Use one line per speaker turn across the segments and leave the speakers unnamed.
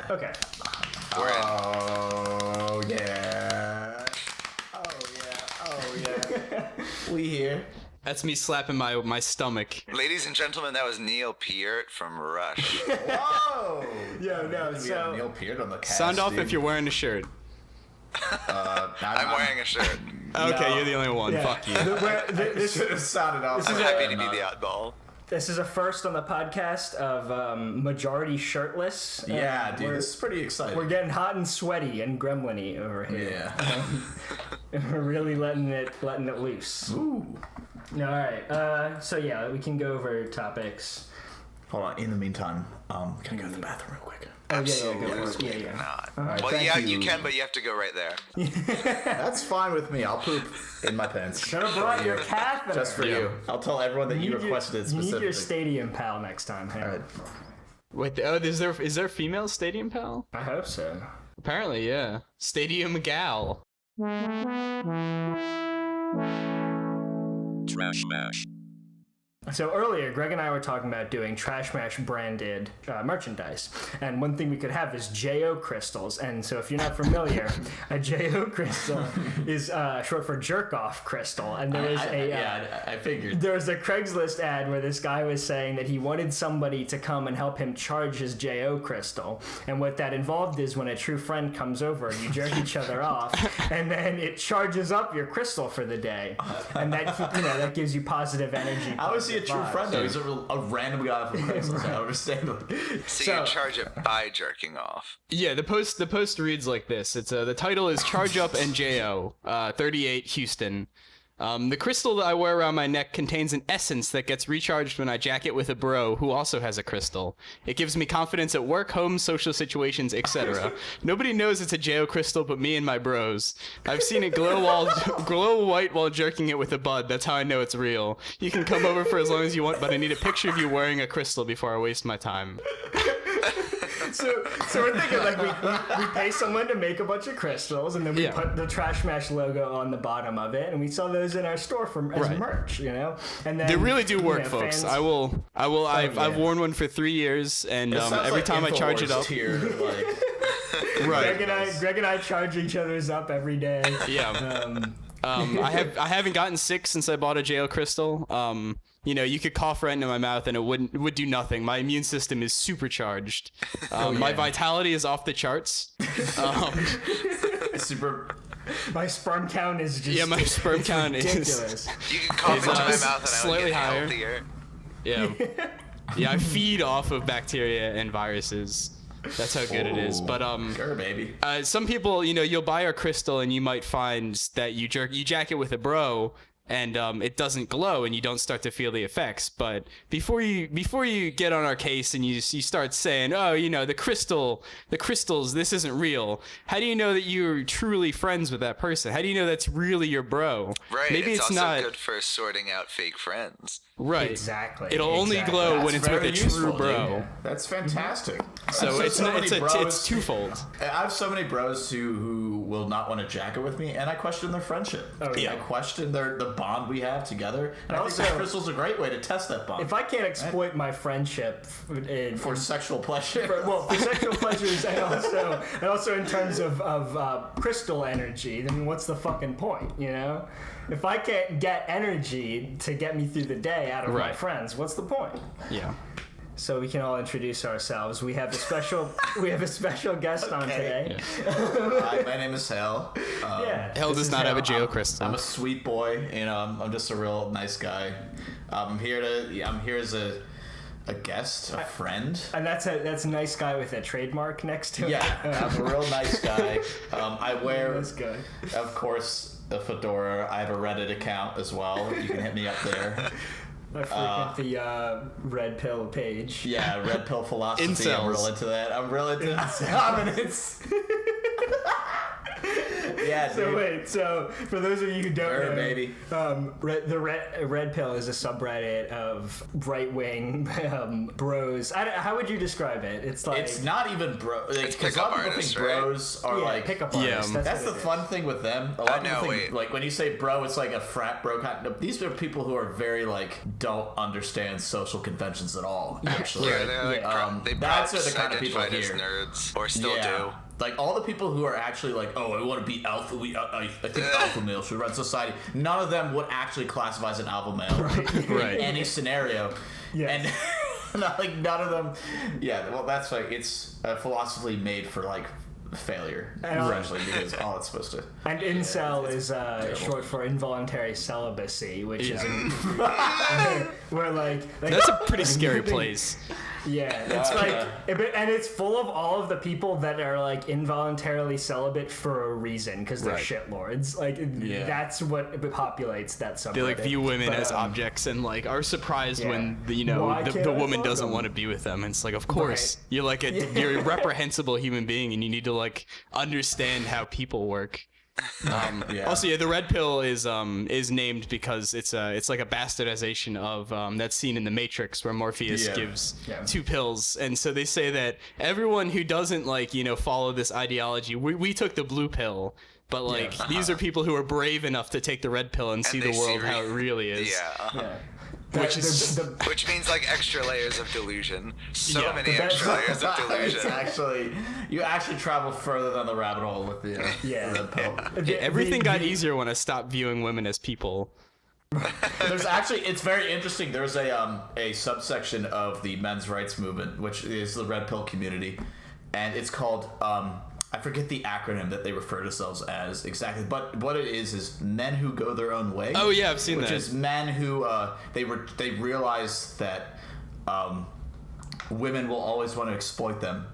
Okay.
Oh yeah. Oh yeah. We here.
That's me slapping my stomach.
Ladies and gentlemen, that was Neil Peart from Rush.
Whoa.
Yo, no,
We
so
have Neil Peart on the cast.
Sound off
dude.
if you're wearing a shirt.
I'm wearing a shirt.
Okay,
No.
you're the only one.
yeah.
Fuck you.
This
Should have sounded off.
I'm happy to be the oddball.
This is a first on the podcast of majority shirtless.
Yeah, dude, this is pretty exciting.
We're getting hot and sweaty and gremlin-y over here.
Yeah.
We're really letting it loose.
Ooh.
All right. So yeah, we can go over topics.
Hold on. In the meantime, can I go to the bathroom real quick?
Absolutely
go for it. Yeah.
not.
right,
Well,
thank
yeah,
you.
you can, but you have to go right there.
That's fine with me. I'll poop in my pants.
Should have brought your catheter.
Just for you. I'll tell everyone that you requested it
You
specifically.
need your stadium pal next time. Hey.
All right.
Wait, is there a female stadium pal?
I hope so.
Apparently, yeah. Stadium gal.
Trashmash.
So earlier, Greg and I were talking about doing Trashmash branded merchandise, and one thing we could have is JO crystals. And so, if you're not familiar, a JO crystal is short for jerk off crystal. And there was
I figured.
there was a Craigslist ad where this guy was saying that he wanted somebody to come and help him charge his JO crystal. And what that involved is when a true friend comes over, you jerk each other off, and then it charges up your crystal for the day, and that gives you positive energy.
How is he a true
vibes.
friend though? He's a random guy from Craigslist. I understand.
So you charge it by jerking off.
Yeah, the post reads like this. It's the title is Charge Up and JO, 38 Houston. The crystal that I wear around my neck contains an essence that gets recharged when I jack it with a bro who also has a crystal. It gives me confidence at work, home, social situations, etc. Nobody knows it's a JO crystal but me and my bros. I've seen it glow white while jerking it with a bud. That's how I know it's real. You can come over for as long as you want, but I need a picture of you wearing a crystal before I waste my time.
So we're thinking like we pay someone to make a bunch of crystals, and then we put the Trashmash logo on the bottom of it, and we sell those in our store as merch, And then
They really do work, folks.
fans-
I've worn one for 3 years, and every time I charge it up. Right.
Greg and I charge each other's up every day.
Yeah. I haven't gotten sick since I bought a JO crystal. You could cough right into my mouth and it would do nothing. My immune system is supercharged. My vitality is off the charts.
My sperm count is just
my sperm count
ridiculous.
You can cough into my mouth and I would
slightly
get
higher.
healthier.
Yeah, I feed off of bacteria and viruses. That's how good it is. But
sure, baby.
Some people, you'll buy a crystal and you might find that you jack it with a bro, and it doesn't glow and you don't start to feel the effects. But before you get on our case and you start saying, oh, the crystals, this isn't real. How do you know that you're truly friends with that person? How do you know that's really your bro?
Right.
Maybe
it's also
not
good for sorting out fake friends.
right.
Exactly.
It'll only glow when it's with a true bro.
Dude. That's fantastic.
So it's twofold.
I have so many bros who will not want to jack it with me, and I question their friendship.
Oh, yeah.
I question the bond we have together. And I think
Also,
that crystal's a great way to test that bond.
If I can't exploit my friendship
for sexual pleasure.
for sexual pleasures and also in terms of crystal energy, then what's the fucking point, If I can't get energy to get me through the day out of my friends, what's the point?
Yeah.
So we can all introduce ourselves. We have a special guest on today.
Hi, my name is Hale.
Hale does not have a JO crystal.
I'm a sweet boy. I'm just a real nice guy. I'm here as a guest, a friend.
And that's a nice guy with a trademark next to it.
Yeah, I'm a real nice guy. I wear,
Nice guy.
of course, a fedora. I have a Reddit account as well. You can hit me up there.
I frequent the Red Pill page.
Yeah, Red Pill philosophy.
Incels.
I'm real into that. I'm real into. Yeah,
So
dude.
wait, so for those of you who don't
Sure,
know,
baby.
the red pill is a subreddit of right wing bros. How would you describe it? It's like
It's not even bro. Like, 'cause a lot
pickup
of people
artists,
think bros are like
pickup
Yeah,
artists.
That's
what
the
it
fun thing with them. A lot of
no,
people think,
wait.
like when you say bro, it's like a frat bro kind. No, these are people who are very like don't understand social conventions at all. Actually,
Yeah, they're like they
that's
perhaps
the kind of people
identified as
here.
nerds, or still do.
Like all the people who are actually like, oh, I want to be alpha. I think alpha male should run society. None of them would actually classify as an alpha male
Right.
in any scenario.
Yes.
And like none of them. Yeah, well, that's like it's a philosophy made for like failure, essentially, because all it's supposed to.
And incel is short for involuntary celibacy, which is where like
That's a pretty scary
living-
place.
Yeah, it's like,
yeah.
and it's full of all of the people that are like involuntarily celibate for a reason because they're
Right.
shitlords. Like
Yeah.
that's what populates that subreddit.
They like view women
But,
as objects and like are surprised when
Why
the
can't I
woman
fuck
doesn't
them?
want to be with them. And it's like, of course, you're like you're a reprehensible human being, and you need to like understand how people work.
Yeah.
Also, yeah, the red pill is named because it's like a bastardization of that scene in the Matrix where Morpheus gives two pills, and so they say that everyone who doesn't like follow this ideology, we took the blue pill. But like these are people who are brave enough to take the red pill and see the world how it really is.
Yeah.
Which
Which means like extra layers of delusion. So
Yeah.
many extra layers of
It's
delusion.
actually you actually travel further than the rabbit hole with the red pill.
everything got easier when I stopped viewing women as people.
There's actually it's very interesting. There's a subsection of the men's rights movement, which is the red pill community, and it's called I forget the acronym that they refer to themselves as exactly, but what it is men who go their own way.
Oh yeah, I've seen
which
that.
is men who they realize that women will always want to exploit them.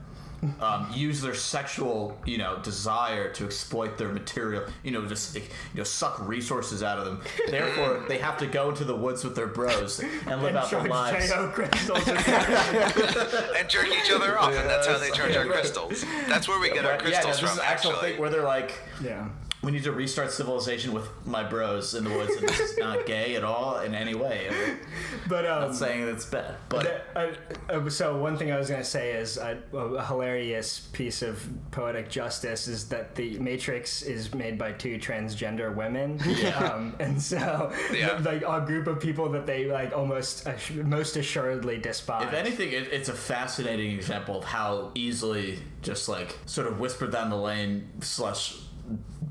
Use their sexual, desire to exploit their material, just suck resources out of them. Therefore, they have to go into the woods with their bros and live out their lives.
crystals.
And jerk each other off, and that's how they charge our crystals. That's where we get our crystals
this is
from,
an actual
actually.
thing where they're like,
Yeah.
we need to restart civilization with my bros in the woods, and this is not gay at all in any way.
But
I'm not saying it's bad, but
so one thing I was gonna say is a hilarious piece of poetic justice is that the Matrix is made by two transgender women, and so like a group of people that they like most assuredly despise.
if anything, it's a fascinating example of how easily just like sort of whispered down the lane /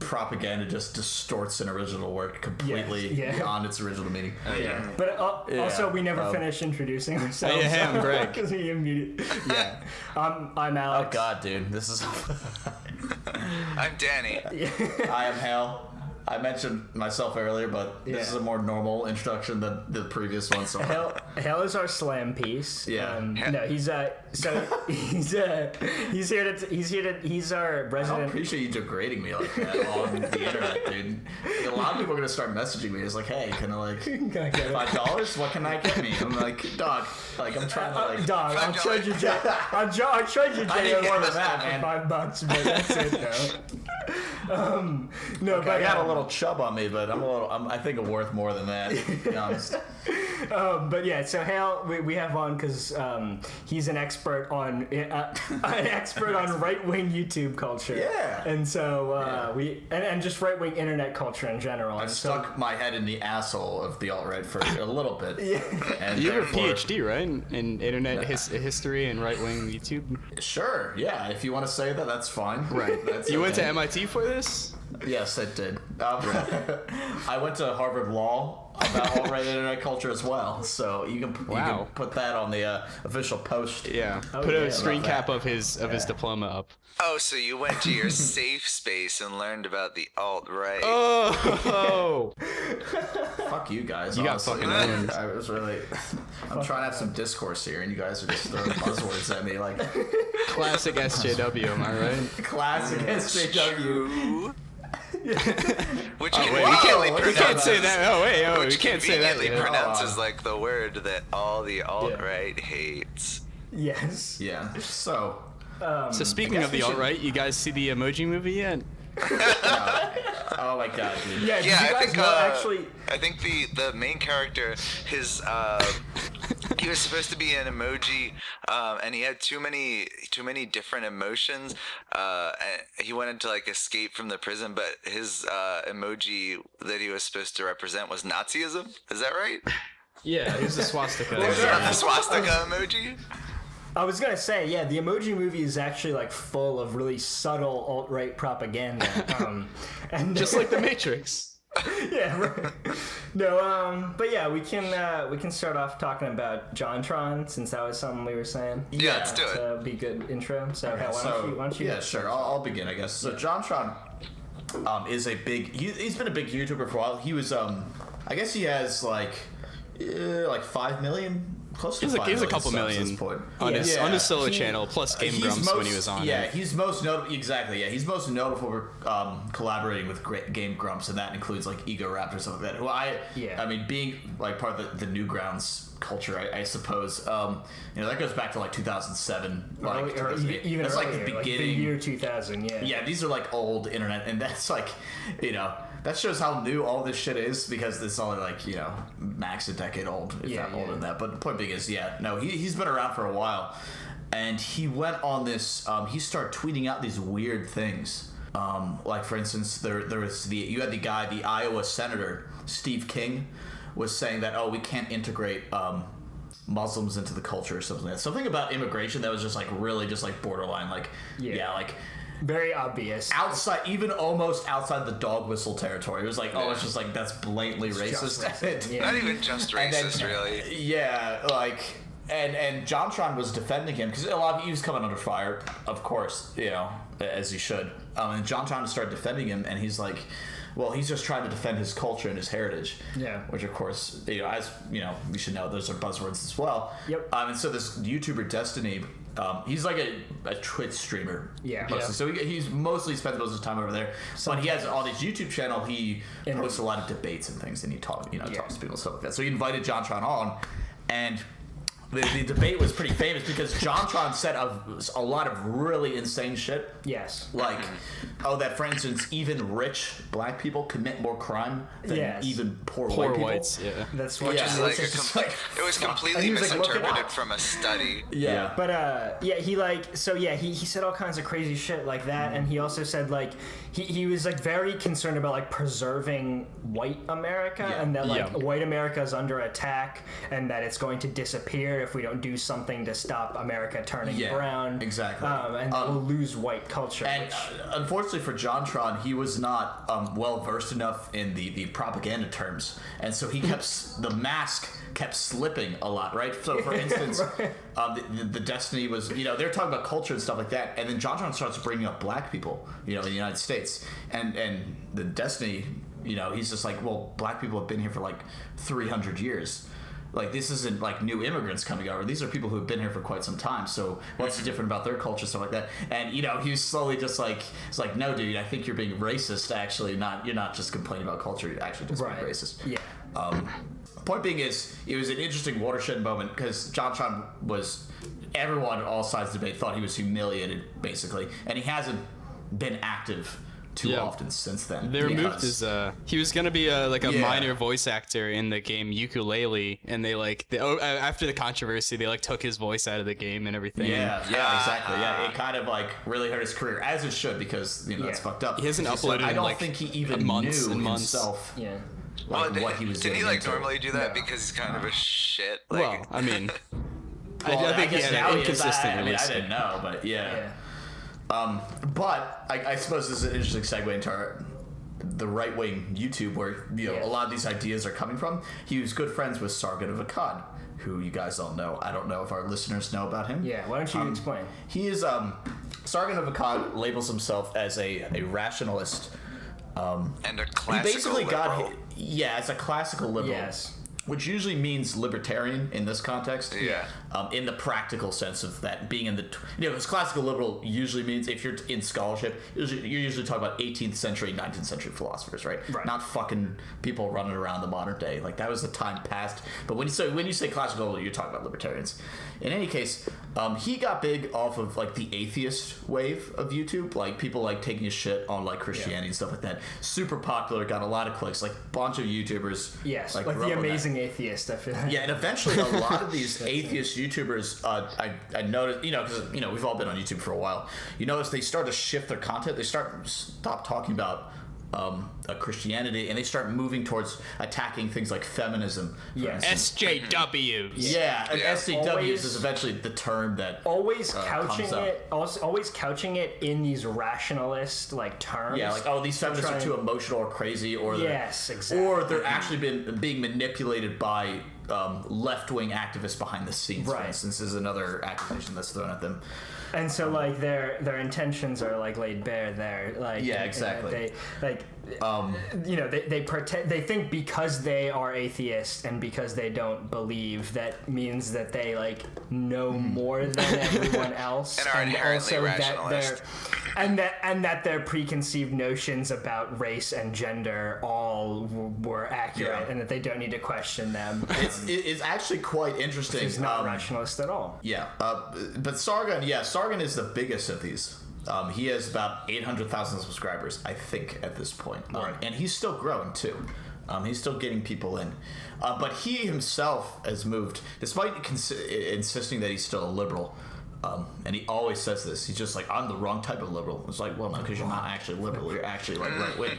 propaganda just distorts an original work completely beyond its original meaning.
But also, we never finished introducing ourselves.
Hey, I'm Greg.
'Cause we immediately, I'm Alex.
Oh God, dude, this is.
I'm Danny.
I am Hale. I mentioned myself earlier, but this is a more normal introduction than the previous one. So
Hale is our slam piece.
Yeah.
No, he's he's our
I
resident.
don't appreciate you degrading me like that on the internet, dude. Like, a lot of people are gonna start messaging me. It's like, hey, can I like $5? What can I get me? I'm like, dog, like I'm trying to like.
Dog, I'll charge you. I'll charge you.
I need more than that,
for
man.
$5, but that's it though. No,
Okay, I got a little chub on me, but I think I'm worth more than that. To be honest.
But yeah, so Hale, we have on because he's an expert on right wing YouTube culture.
Yeah.
And so and just right wing internet culture in general.
I've stuck my head in the asshole of the alt-right for a little bit. And
You have a
therefore-
PhD, right, in internet history and right wing YouTube.
Sure, yeah. If you want to say that, that's fine.
Right.
That's
You went to
okay.
MIT for this?
Yes, I did. I went to Harvard Law about alt-right internet culture as well, so you can put that on the official post.
Yeah.
Oh,
Put
yeah,
a screen
love
cap
that.
of his diploma up.
Oh, so you went to your safe space and learned about the alt-right.
Oh.
Fuck you guys.
You got
honestly.
fucking owned.
I was really. I'm trying to have some discourse here, and you guys are just throwing buzzwords at me like
Classic SJW, am I right?
classic SJW.
Which
Oh, wait,
conveniently
we can't say
pronounces-
that. Oh, wait, we
Which
can't say that.
conveniently
yet.
pronounces like the word that all the alt-right hates.
Yes.
Yeah. So.
So speaking of the alt-right, you guys see the Emoji Movie yet?
Oh my god, dude.
Yeah, did
Yeah,
you
I
guys
think
know actually?
I think the main character, his he was supposed to be an emoji, and he had too many different emotions. And he wanted to like escape from the prison, but his emoji that he was supposed to represent was Nazism. Is that right?
Yeah, here's the swastika.
The swastika emoji.
I was gonna say, yeah, the Emoji Movie is actually like full of really subtle alt-right propaganda, and
Just like The Matrix.
yeah, right. No, but yeah, we can start off talking about JonTron since that was something we were saying.
Yeah, let's do it.
So be a good intro. So Hal, why don't you?
Yeah, sure. I'll begin, I guess. So JonTron is a big. He's been a big YouTuber for a while. He was I guess he has like 5 million. Close to 5
He's a
million
couple
subs
million
at this point.
on his solo
He-
channel, plus Game
he's
Grumps
most-
when he was on
Yeah,
it.
he's most notable. Exactly. Yeah, he's most notable for collaborating with Game Grumps, and that includes like Ego Raptor stuff like that. Who I mean, being like part of the Newgrounds culture, I suppose. That goes back to like 2007. Like
or even
that's
earlier,
like the beginning.
like the year 2000. Yeah.
Yeah, these are like old internet, and that's like, that shows how new all this shit is because it's only like, max a decade old, if not older than that. But the point being is, he's been around for a while, and he went on this. He started tweeting out these weird things. Like for instance, there was you had the Iowa senator Steve King was saying that we can't integrate Muslims into the culture or something like that. Something about immigration that was just like really just like borderline, like like.
Very obvious.
Almost outside the dog whistle territory. It was like, it's just like, that's blatantly racist.
Not even just racist, really.
Yeah, like, and JonTron was defending him because he was coming under fire, of course, as he should. And JonTron started defending him, and he's like, well, he's just trying to defend his culture and his heritage. Yeah. Which, of course, as we should know, those are buzzwords as well. Yep. And so this YouTuber Destiny. He's like a Twitch streamer. Yeah. Mostly. So he's mostly spends most of his time over there. But he has on his YouTube channel, he posts a lot of debates and things, and he talks to people and stuff like that. So he invited JonTron on, and the debate was pretty famous because JonTron said a lot of really insane shit. Yes. Like, that for instance, even rich black people commit more crime than even poor white people. Whites,
yeah.
That's what
it was completely misinterpreted from a study.
Yeah. But he said all kinds of crazy shit like that, and he also said like he was like very concerned about like preserving white America and that like white America is under attack and that it's going to disappear if we don't do something to stop America turning brown. Exactly. And we'll lose white culture. And
unfortunately for JonTron, he was not well versed enough in the propaganda terms, and so he the mask kept slipping a lot, right? So for instance, the Destiny was, they were talking about culture and stuff like that, and then JonTron starts bringing up black people, in the United States, and the Destiny, he's just like, well, black people have been here for like 300 years. Like, this isn't like new immigrants coming over. These are people who have been here for quite some time. So what's different about their culture, stuff like that? And he was slowly just like, it's like, no, dude, I think you're being racist. Actually, you're not just complaining about culture. You're actually just being racist. Yeah. Point being is, it was an interesting watershed moment because JonTron was, everyone on all sides of the debate thought he was humiliated, basically, and he hasn't been active too often since then.
They removed his he was gonna be a minor voice actor in the game Ukulele, and they after the controversy they took his voice out of the game and everything.
Exactly. It kind of really hurt his career, as it should, because it's fucked up.
He hasn't uploaded
I don't think he even knew himself.
Yeah.
What he was doing.
Did he normally do that because he's kind of a shit?
Well, I mean, I think he had an inconsistent release.
I didn't know, but yeah. But I suppose this is an interesting segue into the right-wing YouTube where a lot of these ideas are coming from. He was good friends with Sargon of Akkad, who you guys all know. I don't know if our listeners know about him.
Yeah, why don't you explain?
He is Sargon of Akkad labels himself as a rationalist.
And a classical liberal.
As a classical liberal.
Yes.
Which usually means libertarian in this context.
Yeah.
in the practical sense of that being in the, because classical liberal usually means, if you're in scholarship, you're usually talking about 18th century, 19th century philosophers, right? Not fucking people running around the modern day. Like, that was the time past. But when you say classical liberal, you're talking about libertarians. In any case, he got big off of like the atheist wave of YouTube, like people like taking a shit on like Christianity and stuff like that. Super popular, got a lot of clicks, like a bunch of YouTubers.
Yes, like the amazing atheist, I feel like.
Yeah, and eventually a lot of these atheist YouTubers, I noticed, because we've all been on YouTube for a while. You notice they start to shift their content. They stop talking about Christianity, and they start moving towards attacking things like feminism.
SJWs.
Yeah, and SJWs is eventually the term that
always couching it in these rationalist like terms.
Yeah, like, these feminists are too emotional or crazy, or
exactly.
Or they're actually being manipulated by left-wing activists behind the scenes. For instance, is another accusation that's thrown at them.
And so, like, their intentions are like laid bare there. Like,
exactly.
They pretend, they think because they are atheists and because they don't believe, that means that they like know more than everyone else,
and are inherently rationalist.
And that their preconceived notions about race and gender all were accurate, and that they don't need to question them.
It's actually quite interesting.
He's not rationalist at all.
Yeah, but Sargon is the biggest of these. He has about 800,000 subscribers, I think, at this point. And he's still growing, too. He's still getting people in. But he himself has moved, despite insisting that he's still a liberal. And he always says this. He's just like, I'm the wrong type of liberal. It's like, well, no, because you're not actually liberal. You're actually like right-wing.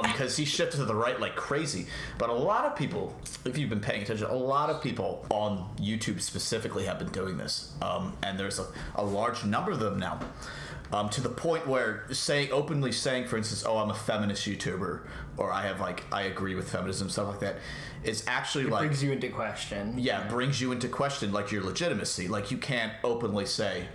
Because he shifted to the right like crazy. But a lot of people, if you've been paying attention, a lot of people on YouTube specifically have been doing this. And there's a large number of them now. To the point where openly saying, for instance, I'm a feminist YouTuber, or I agree with feminism, stuff like that, is actually
it brings you into question.
Yeah, brings you into question, like, your legitimacy. Like, you can't openly say,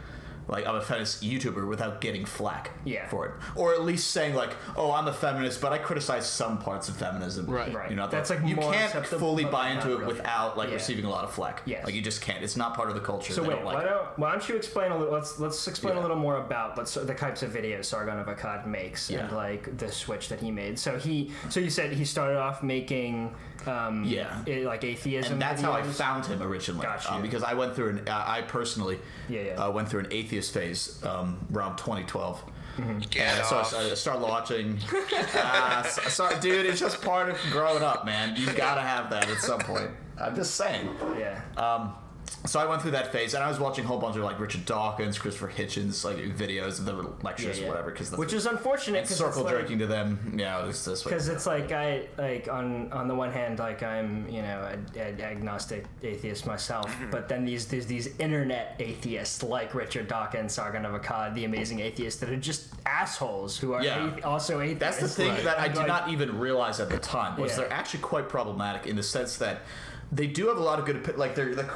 like, I'm a feminist YouTuber without getting flack for it. Or at least saying, like, I'm a feminist, but I criticize some parts of feminism.
Right.
That's like, you can't fully buy into it without, like, receiving a lot of flack.
Yes.
Like, you just can't. It's not part of the culture.
So wait, why don't you explain a little, let's explain a little more about the types of videos Sargon of Akkad makes and, like, the switch that he made. So you said he started off making... like atheism,
and that's
videos.
how I found him originally.
Gotcha.
Because I went through I personally went through an atheist phase around 2012.
Mm-hmm.
So I started watching. Sorry, dude, it's just part of growing up, man. You gotta have that at some point. I'm just saying.
Yeah.
So I went through that phase, and I was watching a whole bunch of like Richard Dawkins, Christopher Hitchens, like videos of their lectures or whatever.
Which is unfortunate.
And circle jerking to them. Yeah, it's this way.
Because it's like on the one hand, like I'm an agnostic atheist myself, but then there's these internet atheists like Richard Dawkins, Sargon of Akkad, the amazing atheists that are just assholes who are also atheists.
That's the thing that I did not even realize at the time was they're actually quite problematic in the sense that. They do have a lot of good, like, the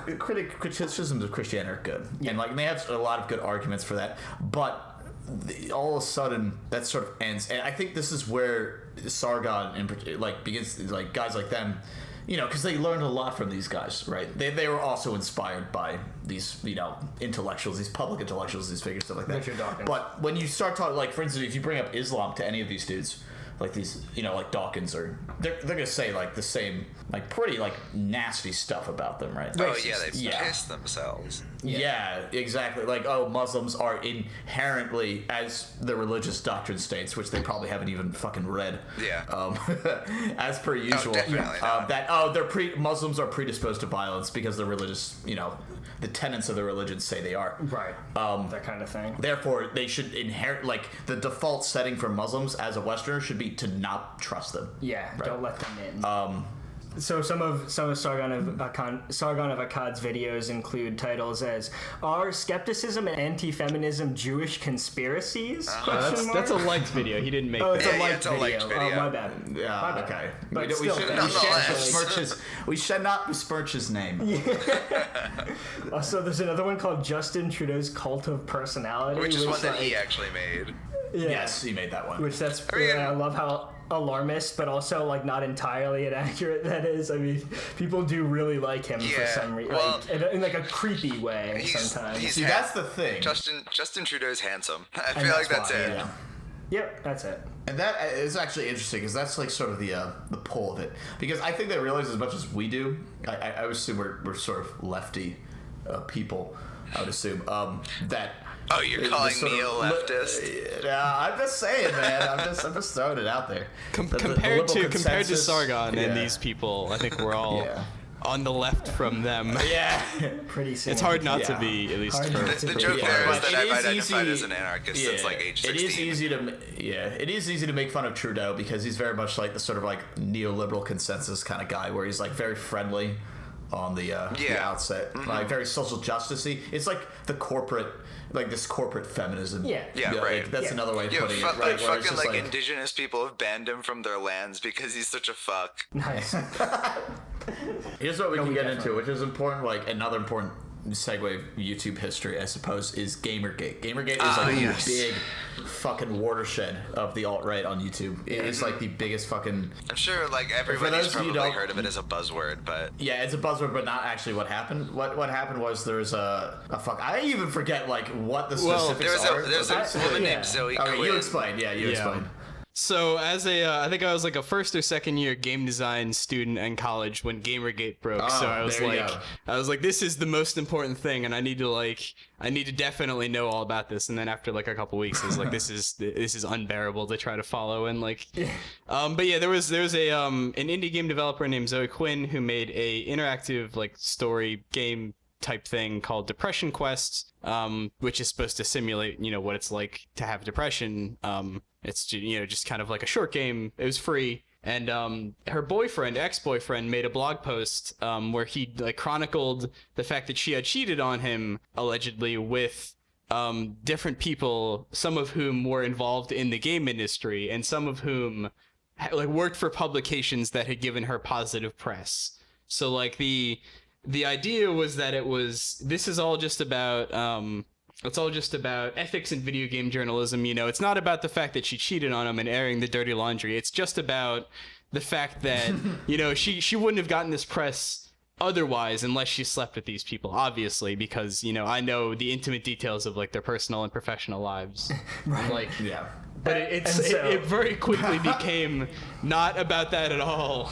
criticisms of Christianity are good. And, like, they have a lot of good arguments for that. But all of a sudden, that sort of ends. And I think this is where Sargon, begins, like, guys like them, because they learned a lot from these guys, right? They were also inspired by these, intellectuals, these public intellectuals, these figures, stuff like that.
Richard Dawkins.
But when you start talking, like, for instance, if you bring up Islam to any of these dudes, like these, like Dawkins, or they're gonna say like the same, like pretty like nasty stuff about them, right?
Oh yeah, they piss themselves.
Yeah, exactly. Like, Muslims are inherently, as the religious doctrine states, which they probably haven't even fucking read.
Yeah.
As per usual.
Definitely not.
Muslims are predisposed to violence because the religious, the tenets of the religion say they are.
Right. That kind of thing.
Therefore, they should inherit, like, the default setting for Muslims as a Westerner should be to not trust them.
Yeah, don't let them in. So some of Sargon of Akkad's videos include titles as "Are Skepticism and Anti-Feminism Jewish Conspiracies?"
That's a liked video. He didn't make that.
It's a liked video. Oh, my bad.
Yeah,
my bad.
Okay.
But
We should not besmirch his name.
So there's another one called Justin Trudeau's Cult of Personality,
which is one that he actually made.
Yeah.
Yes, he made that one.
Which I love how alarmist, but also like not entirely inaccurate. That is, I mean, people do really like him for some reason,
well,
like, in like a creepy way sometimes.
See, that's the thing.
Justin Trudeau's handsome. I
And
feel like that's
why,
it.
yeah. Yep, that's it.
And that is actually interesting because that's like sort of the pull of it. Because I think they realize as much as we do. I would assume we're sort of lefty people. I would assume that.
Oh, you're calling me a leftist?
Yeah, I'm just saying, man. I'm just throwing it out there.
Compared to
consensus,
Sargon and these people, I think we're all on the left from them.
Yeah,
Pretty soon.
It's hard not to be, at least
Hard
for
not to
The
be.
joke
Yeah,
there is
but
that
it
I've
is
identified
easy-
as an anarchist since like age 16.
It is easy to make fun of Trudeau because he's very much like the sort of like neoliberal consensus kind of guy where he's like very friendly on the outset, like very social justicey. It's like the corporate, like this corporate feminism.
Yeah,
like,
right.
that's another way of
Yo,
putting it.
like
Right, where it's
fucking
just
like indigenous people have banned him from their lands because he's such a fuck.
Nice.
Here's what we can
we
get
definitely-
into, which is important. Like another important segue of YouTube history, I suppose, is Gamergate. Gamergate is like a big fucking watershed of the alt-right on YouTube. It's like the biggest fucking...
I'm sure like
those
everybody's
of you
probably
don't-
heard of it as a buzzword, but
Yeah, it's a buzzword, but not actually what happened. What happened was there was a fuck... I even forget, like, what the specifics are.
there's a woman named Zoe
Okay,
Quinn.
you explain. Yeah, you explain.
So as I think I was like a first or second year game design student in college when Gamergate broke. So I was
there you go.
like, this is the most important thing, and I need to definitely know all about this. And then after like a couple weeks, I was like, this is unbearable to try to follow. And like, but yeah, there was a an indie game developer named Zoe Quinn who made a interactive like story game type thing called Depression Quest, which is supposed to simulate, what it's like to have depression. It's, just kind of like a short game. It was free. And her ex-boyfriend, made a blog post where he like chronicled the fact that she had cheated on him, allegedly, with different people, some of whom were involved in the game industry, and some of whom like worked for publications that had given her positive press. So like the idea was that this is all just about it's all just about ethics in video game journalism. It's not about the fact that she cheated on him and airing the dirty laundry. It's just about the fact that she wouldn't have gotten this press otherwise unless she slept with these people, obviously, because I know the intimate details of like their personal and professional lives.
Right.
Like,
Yeah.
but it very quickly became not about that at all.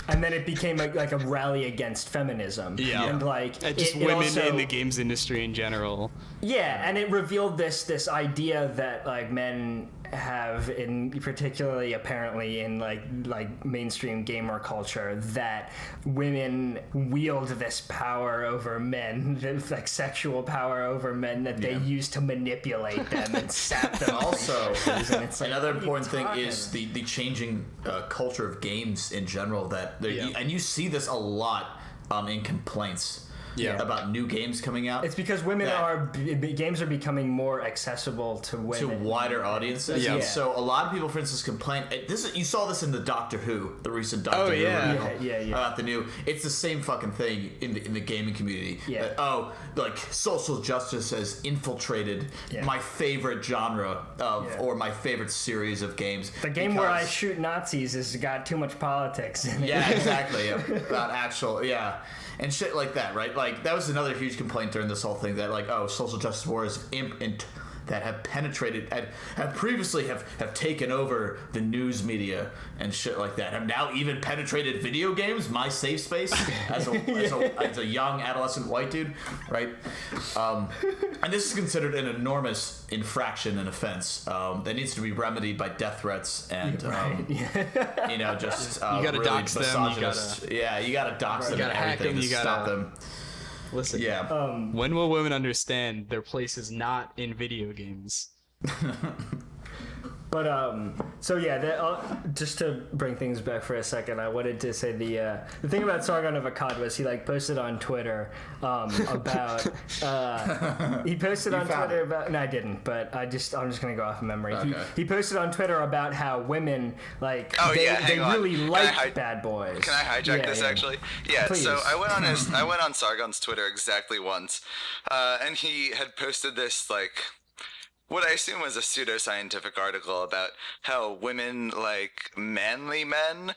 And then it became like a rally against feminism.
Yeah.
And like
And just
it
women
also,
in the games industry in general.
Yeah, and it revealed this idea that like men have, in particularly apparently in like mainstream gamer culture, that women wield this power over men, like sexual power over men that they use to manipulate them and sap them.
Also,
and it's like,
another
what are you
important thing
talking
is the changing culture of games in general. And you see this a lot in complaints about new games coming out.
It's because games are becoming more accessible to women.
To wider audiences.
Yeah.
And so a lot of people, for instance, complain. You saw this in the Doctor Who, the recent Doctor Who article
Yeah.
about the new. It's the same fucking thing in the gaming community.
Yeah.
Like social justice has infiltrated my favorite genre or my favorite series of games.
The game where I shoot Nazis has got too much politics in it.
Yeah, exactly. About actual, and shit like that, right? Like that was another huge complaint during this whole thing that like, social justice wars that have penetrated and have previously have taken over the news media and shit like that have now even penetrated video games, my safe space as a young adolescent white dude, right? And this is considered an enormous infraction and offense that needs to be remedied by death threats and just
You gotta
really
dox them, you
misogynist. You gotta dox them
You
and
gotta hack
everything
them,
to
you
stop
gotta-
them.
Listen, when will women understand their place is not in video games?
But just to bring things back for a second, I wanted to say the thing about Sargon of Akkad was he like posted on Twitter about he posted on Twitter about no I didn't, but I'm just gonna go off of memory.
Okay.
He posted on Twitter about how women like they
on.
really
Can
like bad boys.
Can I hijack this actually? Yeah.
Please.
So I went on Sargon's Twitter exactly once, and he had posted this like what I assume was a pseudoscientific article about how women like manly men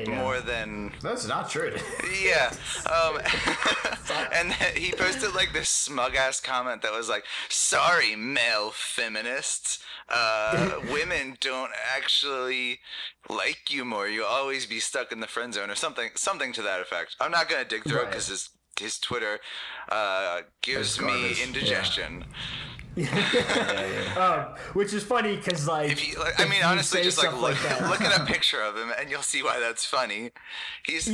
more than
That's not true.
yeah. And he posted like this smug ass comment that was like, "Sorry, male feminists. Women don't actually like you more. You'll always be stuck in the friend zone," or something to that effect. I'm not gonna dig through it because his Twitter gives me indigestion.
Which is funny because
honestly, just like
look
at a picture of him and you'll see why that's funny.
It's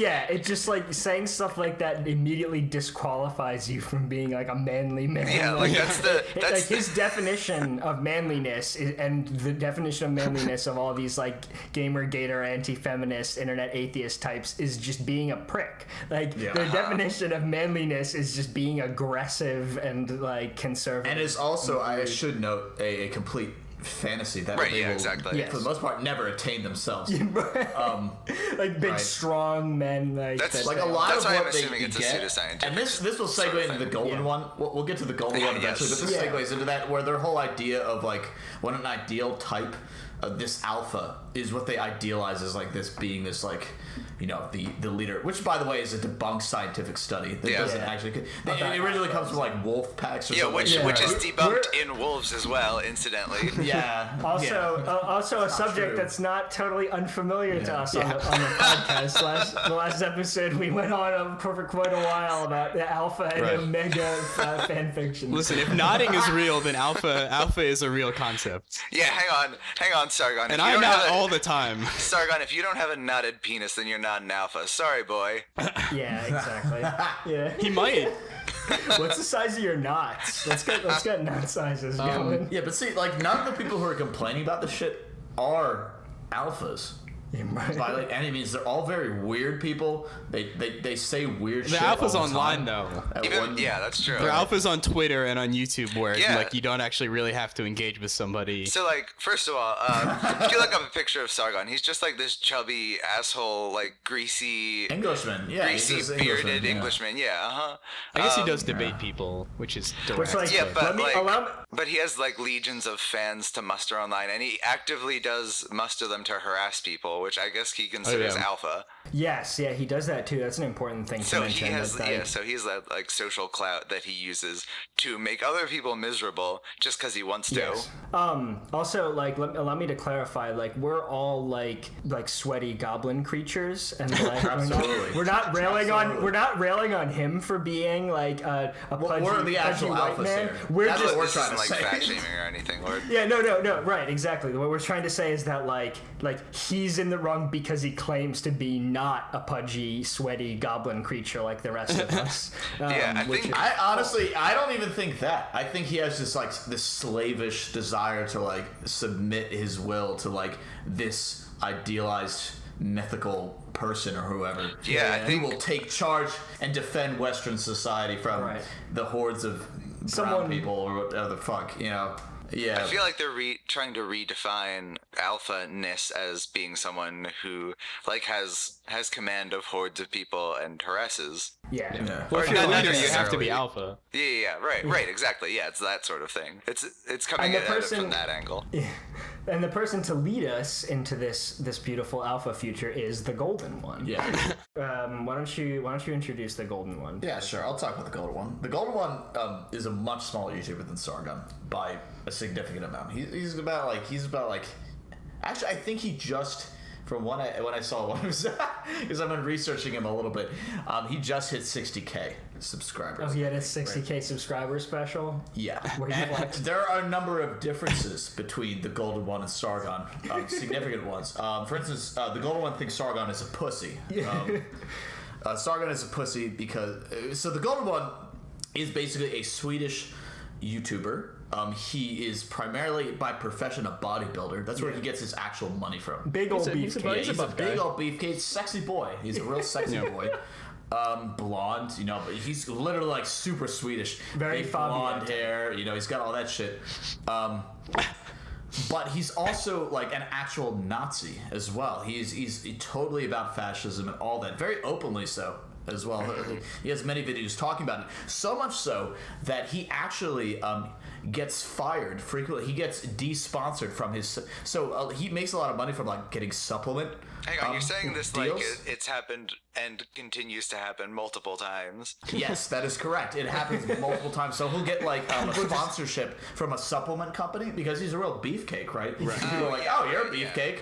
just like saying stuff like that immediately disqualifies you from being like a manly man.
Yeah, like that's
his definition of manliness and the definition of manliness of all these like gamer gator anti-feminist internet atheist types is just being a prick. Like their definition of manliness is just being aggressive and like conservative.
And it's also, I should note, a complete fantasy that they will, for the most part, never attain themselves.
Like big, strong men.
That's like a lot of
what
what
I'm assuming it's a pseudoscientific.
And this will segue into the golden one. We'll get to the golden one eventually, but this segues into that, where their whole idea of like what an ideal type of this alpha is, what they idealize as like this being this like, you know, the leader, which by the way is a debunked scientific study that doesn't actually. It originally comes from like wolf packs or something.
Which is debunked in wolves as well, incidentally.
Also a subject that's not totally unfamiliar to us on the podcast. The last episode we went on for quite a while about the alpha and omega fan fiction.
Listen, if nodding is real, then alpha is a real concept.
Yeah, hang on, Sargon.
And I nod all the time.
Sargon, if you don't have a knotted penis, then you're not an alpha. Sorry, boy.
Yeah, exactly. Yeah.
He might.
What's the size of your knots? Let's get knot sizes going.
Yeah, but see, like none of the people who are complaining about this shit are alphas. By like any means, they're all very weird people. They say weird shit.
The alphas
all the
online
time.
though.
That's true.
They're alphas on Twitter and on YouTube where like you don't actually really have to engage with somebody.
So like, first of all, if you look up a picture of Sargon, he's just like this chubby asshole, like greasy
Englishman. Yeah,
greasy bearded Englishman. I
guess he does debate people, which is direct.
But he has like legions of fans to muster online, and he actively does muster them to harass people, which I guess he considers alpha.
Yes, he does that too. That's an important thing to mention.
So he's that like social clout that he uses to make other people miserable just because he wants to.
Yes. Also, like, allow me to clarify. Like, we're all like sweaty goblin creatures, and like we're not railing on him for being like a pudgy,
we're the actual
white man.
Here.
We're
That's
just
what we're trying to
like
say.
fat shaming or anything.
No, right, exactly. What we're trying to say is that like he's in the wrong because he claims to be not a pudgy, sweaty goblin creature like the rest of us.
I honestly, I don't even think that. I think he has this slavish desire to like submit his will to like this idealized mythical person or whoever.
I think
he will take charge and defend Western society from the hordes of brown people or whatever the fuck, you know. Yeah.
I feel like they're trying to redefine alpha-ness as being someone who like has command of hordes of people and harasses.
Yeah.
Well, if you're a leader, you have to be alpha.
Yeah, right, exactly. Yeah, it's that sort of thing. It's coming at it from that angle.
Yeah. And the person to lead us into this beautiful alpha future is the golden one.
Yeah.
Why don't you introduce the golden one?
Yeah, sure. I'll talk about the golden one. The golden one is a much smaller YouTuber than Sargon by a significant amount. He's about like actually I think he just from when I saw one because I've been researching him a little bit. He just hit 60K subscribers.
Oh, he had a 60K subscriber special.
Yeah, and there are a number of differences between the golden one and Sargon, significant ones. For instance, the golden one thinks Sargon is a pussy. Sargon is a pussy because the golden one is basically a Swedish YouTuber. He is primarily by profession a bodybuilder. That's where he gets his actual money from.
Big old beefcake.
He's a big old beefcake, sexy boy. He's a real sexy boy. Blonde, you know, but he's literally like super Swedish.
Very
big blonde hair, you know, he's got all that shit. But he's also like an actual Nazi as well. He's totally about fascism and all that, very openly so. as well. He has many videos talking about it. So much so that he actually gets fired frequently. He gets de-sponsored from his... So he makes a lot of money from like getting supplement.
Hang on, you're saying this
deals?
like it's happened and continues to happen multiple times.
Yes, that is correct. It happens multiple times. So he'll get like a sponsorship from a supplement company because he's a real beefcake, right? People are like, oh, you're a beefcake,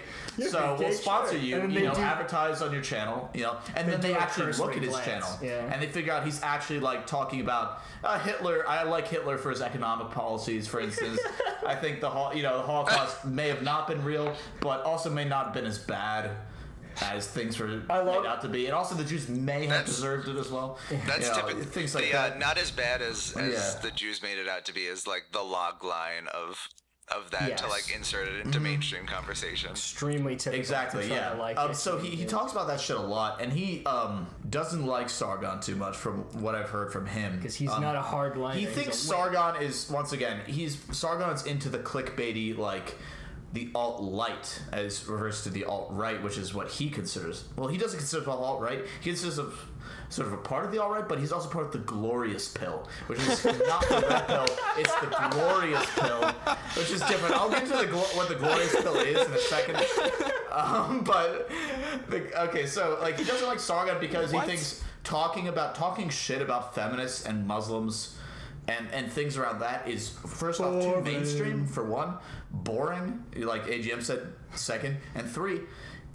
so we'll sponsor you. You know, advertise on your channel. You know, and then they actually look at his channel and they figure out he's actually like talking about Hitler. I like Hitler for his economic policies, for instance. I think the Holocaust may have not been real, but also may not have been as bad as things were made out to be, and also the Jews may have deserved it as well.
That's typically
things like that.
Not as bad as the Jews made it out to be as like the log line of that to like insert it into mainstream conversation.
Extremely typical.
Exactly. Yeah. Like so he talks about that shit a lot, and he doesn't like Sargon too much from what I've heard from him
because he's not a hard liner.
He thinks Sargon is Sargon's into the clickbaity like. The alt-light as reversed to the alt-right, which is what he considers. Well, he doesn't consider himself alt-right. He considers of sort of a part of the alt-right, but he's also part of the glorious pill, which is not the red pill. It's the glorious pill, which is different. I'll get to what the glorious pill is in a second. So like he doesn't like Sargon because he thinks talking shit about feminists and Muslims and things around that is first off too mainstream for one, boring, like AGM said, second, and three,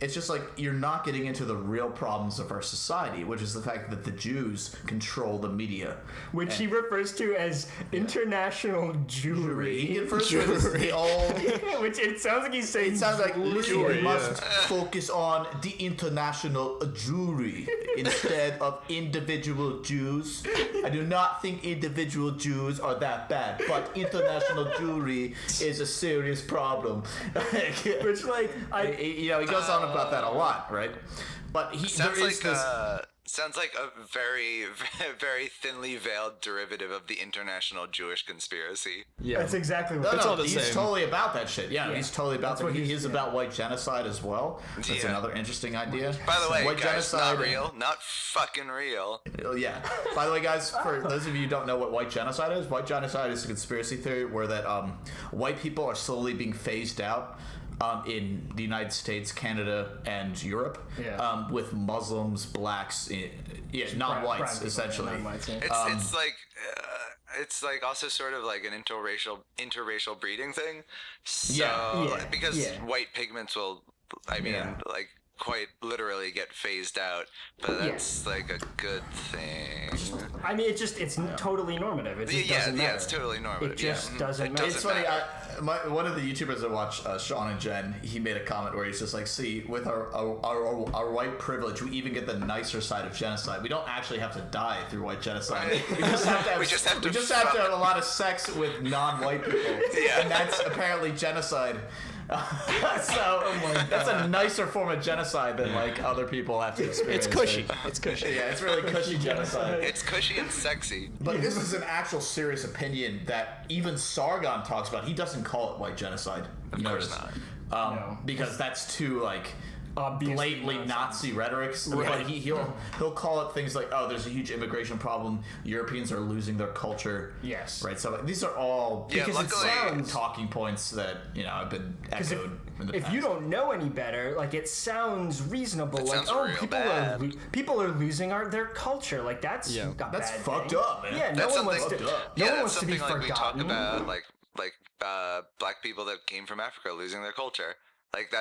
it's just like you're not getting into the real problems of our society, which is the fact that the Jews control the media,
which he refers to as international Jewry.
He refers to it as the old,
which it sounds like he's saying.
It sounds like we must focus on the international Jewry instead of individual Jews. I do not think individual Jews are that bad, but international Jewry is a serious problem.
Which, like,
he goes on about that a lot, right? But
sounds like a very, very thinly veiled derivative of the international Jewish conspiracy.
Yeah,
that's exactly what.
He's totally about that shit. Yeah, he's totally about that. He is about white genocide as well. That's another interesting idea.
By the way,
white
guys, not real, not fucking real.
Yeah. By the way, guys, for those of you who don't know what white genocide is a conspiracy theory where that white people are slowly being phased out. In the United States, Canada, and Europe, with Muslims, blacks, not whites, essentially.
It's like also sort of like an interracial breeding thing. So because white pigments will, like quite literally get phased out, but that's like a good thing.
I mean, it's totally normative. It just doesn't matter.
It's totally normative.
It just doesn't matter.
It's funny. One of the YouTubers I watch, Sean and Jen, he made a comment where he's just like, see, with our white privilege, we even get the nicer side of genocide. We don't actually have to die through white genocide.
Right.
We just have to have a lot of sex with non-white people. And that's apparently genocide. That's a nicer form of genocide than like other people have to experience.
It's cushy. It's cushy.
Yeah, it's really cushy genocide.
It's cushy and sexy.
But this is an actual serious opinion that even Sargon talks about. He doesn't call it white genocide.
Of course not.
Because that's too like
obviously
blatantly Nazi rhetoric.
Right.
But he'll call it things like, oh, there's a huge immigration problem. Europeans are losing their culture.
Yes.
Right. So these are all talking points that have been echoed.
If you don't know any better, like it sounds reasonable.
It
like
sounds
people are losing their culture. Like that's
fucked up, man.
Yeah, no one wants to. No one wants to be forgotten.
We talk about like black people that came from Africa losing their culture. Like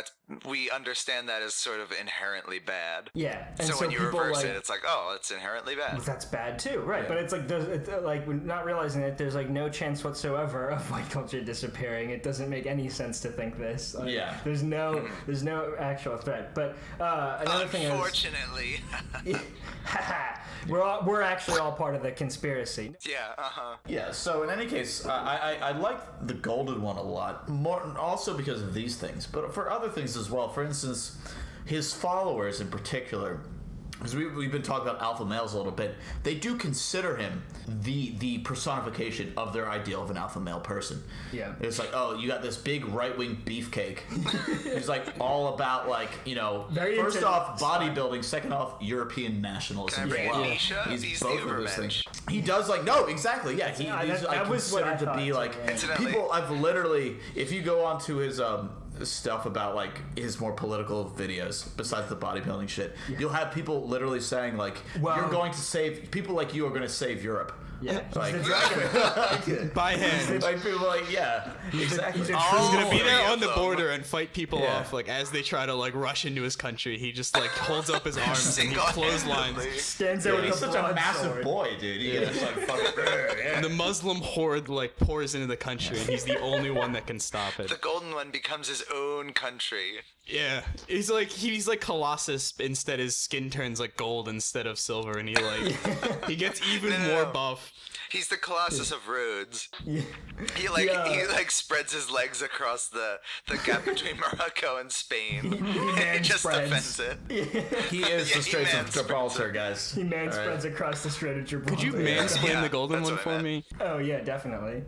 we understand that as sort of inherently bad.
Yeah.
And so when you reverse it, it's like, oh, it's inherently bad.
Well, that's bad too, right? Yeah. But it's like we're not realizing that there's like no chance whatsoever of white culture disappearing. It doesn't make any sense to think this. Like, there's no actual threat. But another thing is,
unfortunately,
we're actually all part of the conspiracy.
Yeah.
Yeah. So in any case, I like the golden one a lot more, also because of these things, but for other things as well. For instance, his followers in particular because we've been talking about alpha males a little bit, they do consider him the personification of their ideal of an alpha male person.
Yeah.
It's like, oh, you got this big right-wing beefcake. He's like all about like, you know,
Very
first
into
off bodybuilding, second off European nationalism.
Can I bring
as well.
Anisha? He's
both
the
of those
Overmensch.
things. He does like no, exactly, yeah. He's
that was what I
considered to
thought,
be
too,
like
yeah.
Incidentally-
people. I've literally, if you go onto his stuff about like his more political videos besides the bodybuilding shit, you'll have people literally saying like,
Well-
you're going to save people like you are going to save Europe.
Yeah.
Like,
He's the dragon.
By hand.
like people like, yeah, exactly.
he's a
He's
true-
gonna be there on the
them.
border and fight people
Yeah.
off, like as they try to like rush into his country. He just like holds up his arms and he clotheslines.
Single-handedly.
Stands there with
He's
a
such a
broadsword.
massive boy, dude. He just like fucking.
And the Muslim horde like pours into the country, and he's the only one that can stop it.
The golden one becomes his own country.
Yeah, he's like Colossus. Instead, his skin turns like gold instead of silver, and he gets even
No, no,
more
no.
buff.
He's the Colossus of Rhodes.
Yeah.
He spreads his legs across the gap between Morocco and Spain. He just
spreads.
defends it.
He is
Yeah,
the Straits
he
of Gibraltar, guys.
He man
All right.
spreads across the Strait of Gibraltar.
Could you mansplain
Yeah,
the golden
that's
one
what I
for
meant.
me?
Oh yeah, definitely.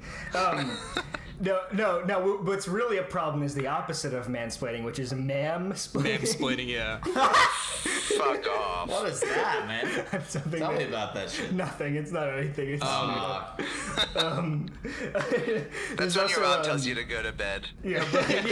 No. What's really a problem is the opposite of mansplaining, which is mamsplaining.
Mansplaining, yeah.
Fuck off.
What is that, man?
That's something
Tell me
that-
about that shit.
Nothing. It's not anything. It's
That's when your mom tells you to go to bed.
Yeah, but, yeah,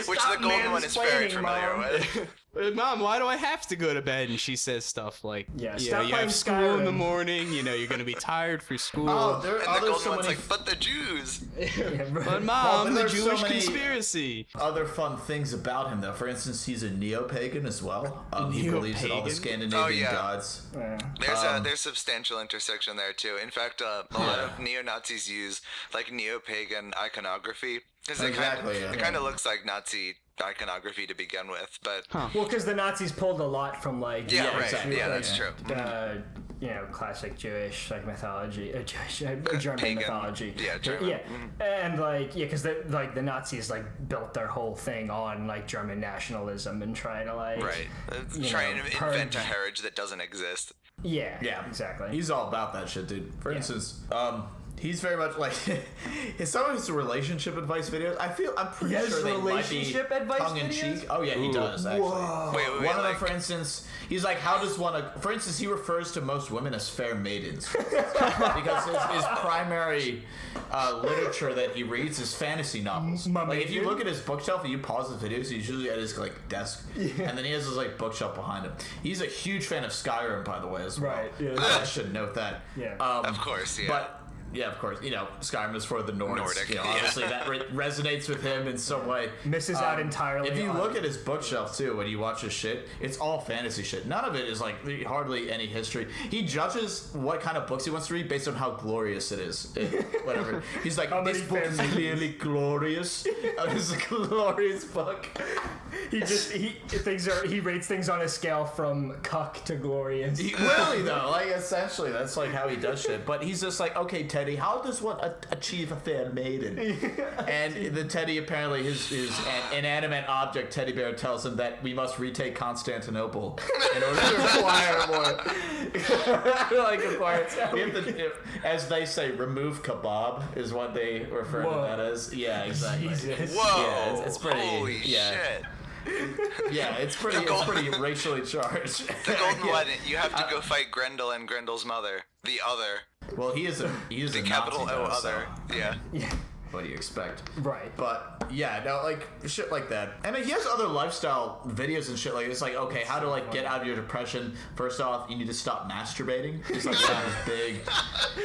Which
stop
the golden one is very
mansplaining,
familiar
Mom.
with.
Mom, why do I have to go to bed? And she says stuff like,
Yeah,
you
stop
know, you
playing
have school in the
Skyrim.
morning. You know, you're gonna be tired for school.
Oh, there
And the
are
golden
so
one's
many
like, but the Jews.
Yeah,
But
right.
Mom,
but
the
there's so
Jewish
many-
conspiracy.
other fun things about him, though. For instance, he's a neo-pagan as well. He believes in all the
Neo-pagan?
Scandinavian
Oh, yeah.
gods.
Yeah.
There's substantial intersection there too. In fact, a lot of neo-Nazis use like neo-pagan iconography because
Exactly,
it kind of looks like Nazi iconography to begin with, but
Well, because the Nazis pulled a lot from like
yeah, right,
exactly.
yeah, that's true.
Classic Jewish like mythology, German
Pagan.
mythology.
Yeah, German.
Yeah, and like because like the Nazis like built their whole thing on like German nationalism and trying to like
Right,
you
trying
know,
to invent
purge-
a heritage that doesn't exist.
Yeah,
Yeah,
exactly.
He's all about that shit, dude. For instance, he's very much like some of his relationship advice videos. I'm pretty
He has
sure they might be
relationship advice
tongue in
videos?
cheek. Oh yeah, he does actually.
Wait,
One of them,
like,
for instance, he's like, how does one? For instance, he refers to most women as fair maidens because his primary literature that he reads is fantasy novels.
My
Like if you
maiden?
look at his bookshelf and you pause the videos, he's usually at his like desk, and then he has his like bookshelf behind him. He's a huge fan of Skyrim, by the way, as well.
Right, yeah.
I should note that.
Yeah.
Of course, yeah.
But yeah, of course, Skyrim is for the Nords.
Nordic,
You know,
yeah.
obviously that resonates with him in some way.
Misses out entirely
If you
on-
look at his bookshelf too, when you watch his shit, it's all fantasy shit. None of it is like hardly any history. He judges what kind of books he wants to read based on how glorious it is. Whatever. He's like,
How
this
many
book is
families?"
clearly glorious. It's a glorious book.
He rates things on a scale from cuck to glorious.
Really though, like essentially, that's like how he does shit. But he's just like, okay, Teddy, how does one achieve a fair maiden? And the Teddy apparently his inanimate object teddy bear tells him that we must retake Constantinople in order to acquire more. We have to, as they say, remove kebab is what they refer
Whoa.
to that as. Yeah, exactly.
Jesus.
Whoa!
Yeah, it's pretty.
Holy
yeah.
shit!
Yeah, it's pretty racially charged.
The golden
Yeah.
one. You have to go fight Grendel and Grendel's mother. The other.
Well, he is a
The capital
Nazi,
O
though,
other.
so,
Yeah.
Yeah.
what do you expect?
Right.
But yeah, no, like shit like that. And he has other lifestyle videos and shit like it's like, okay, how to like get out of your depression. First off, you need to stop masturbating. It's like that is big.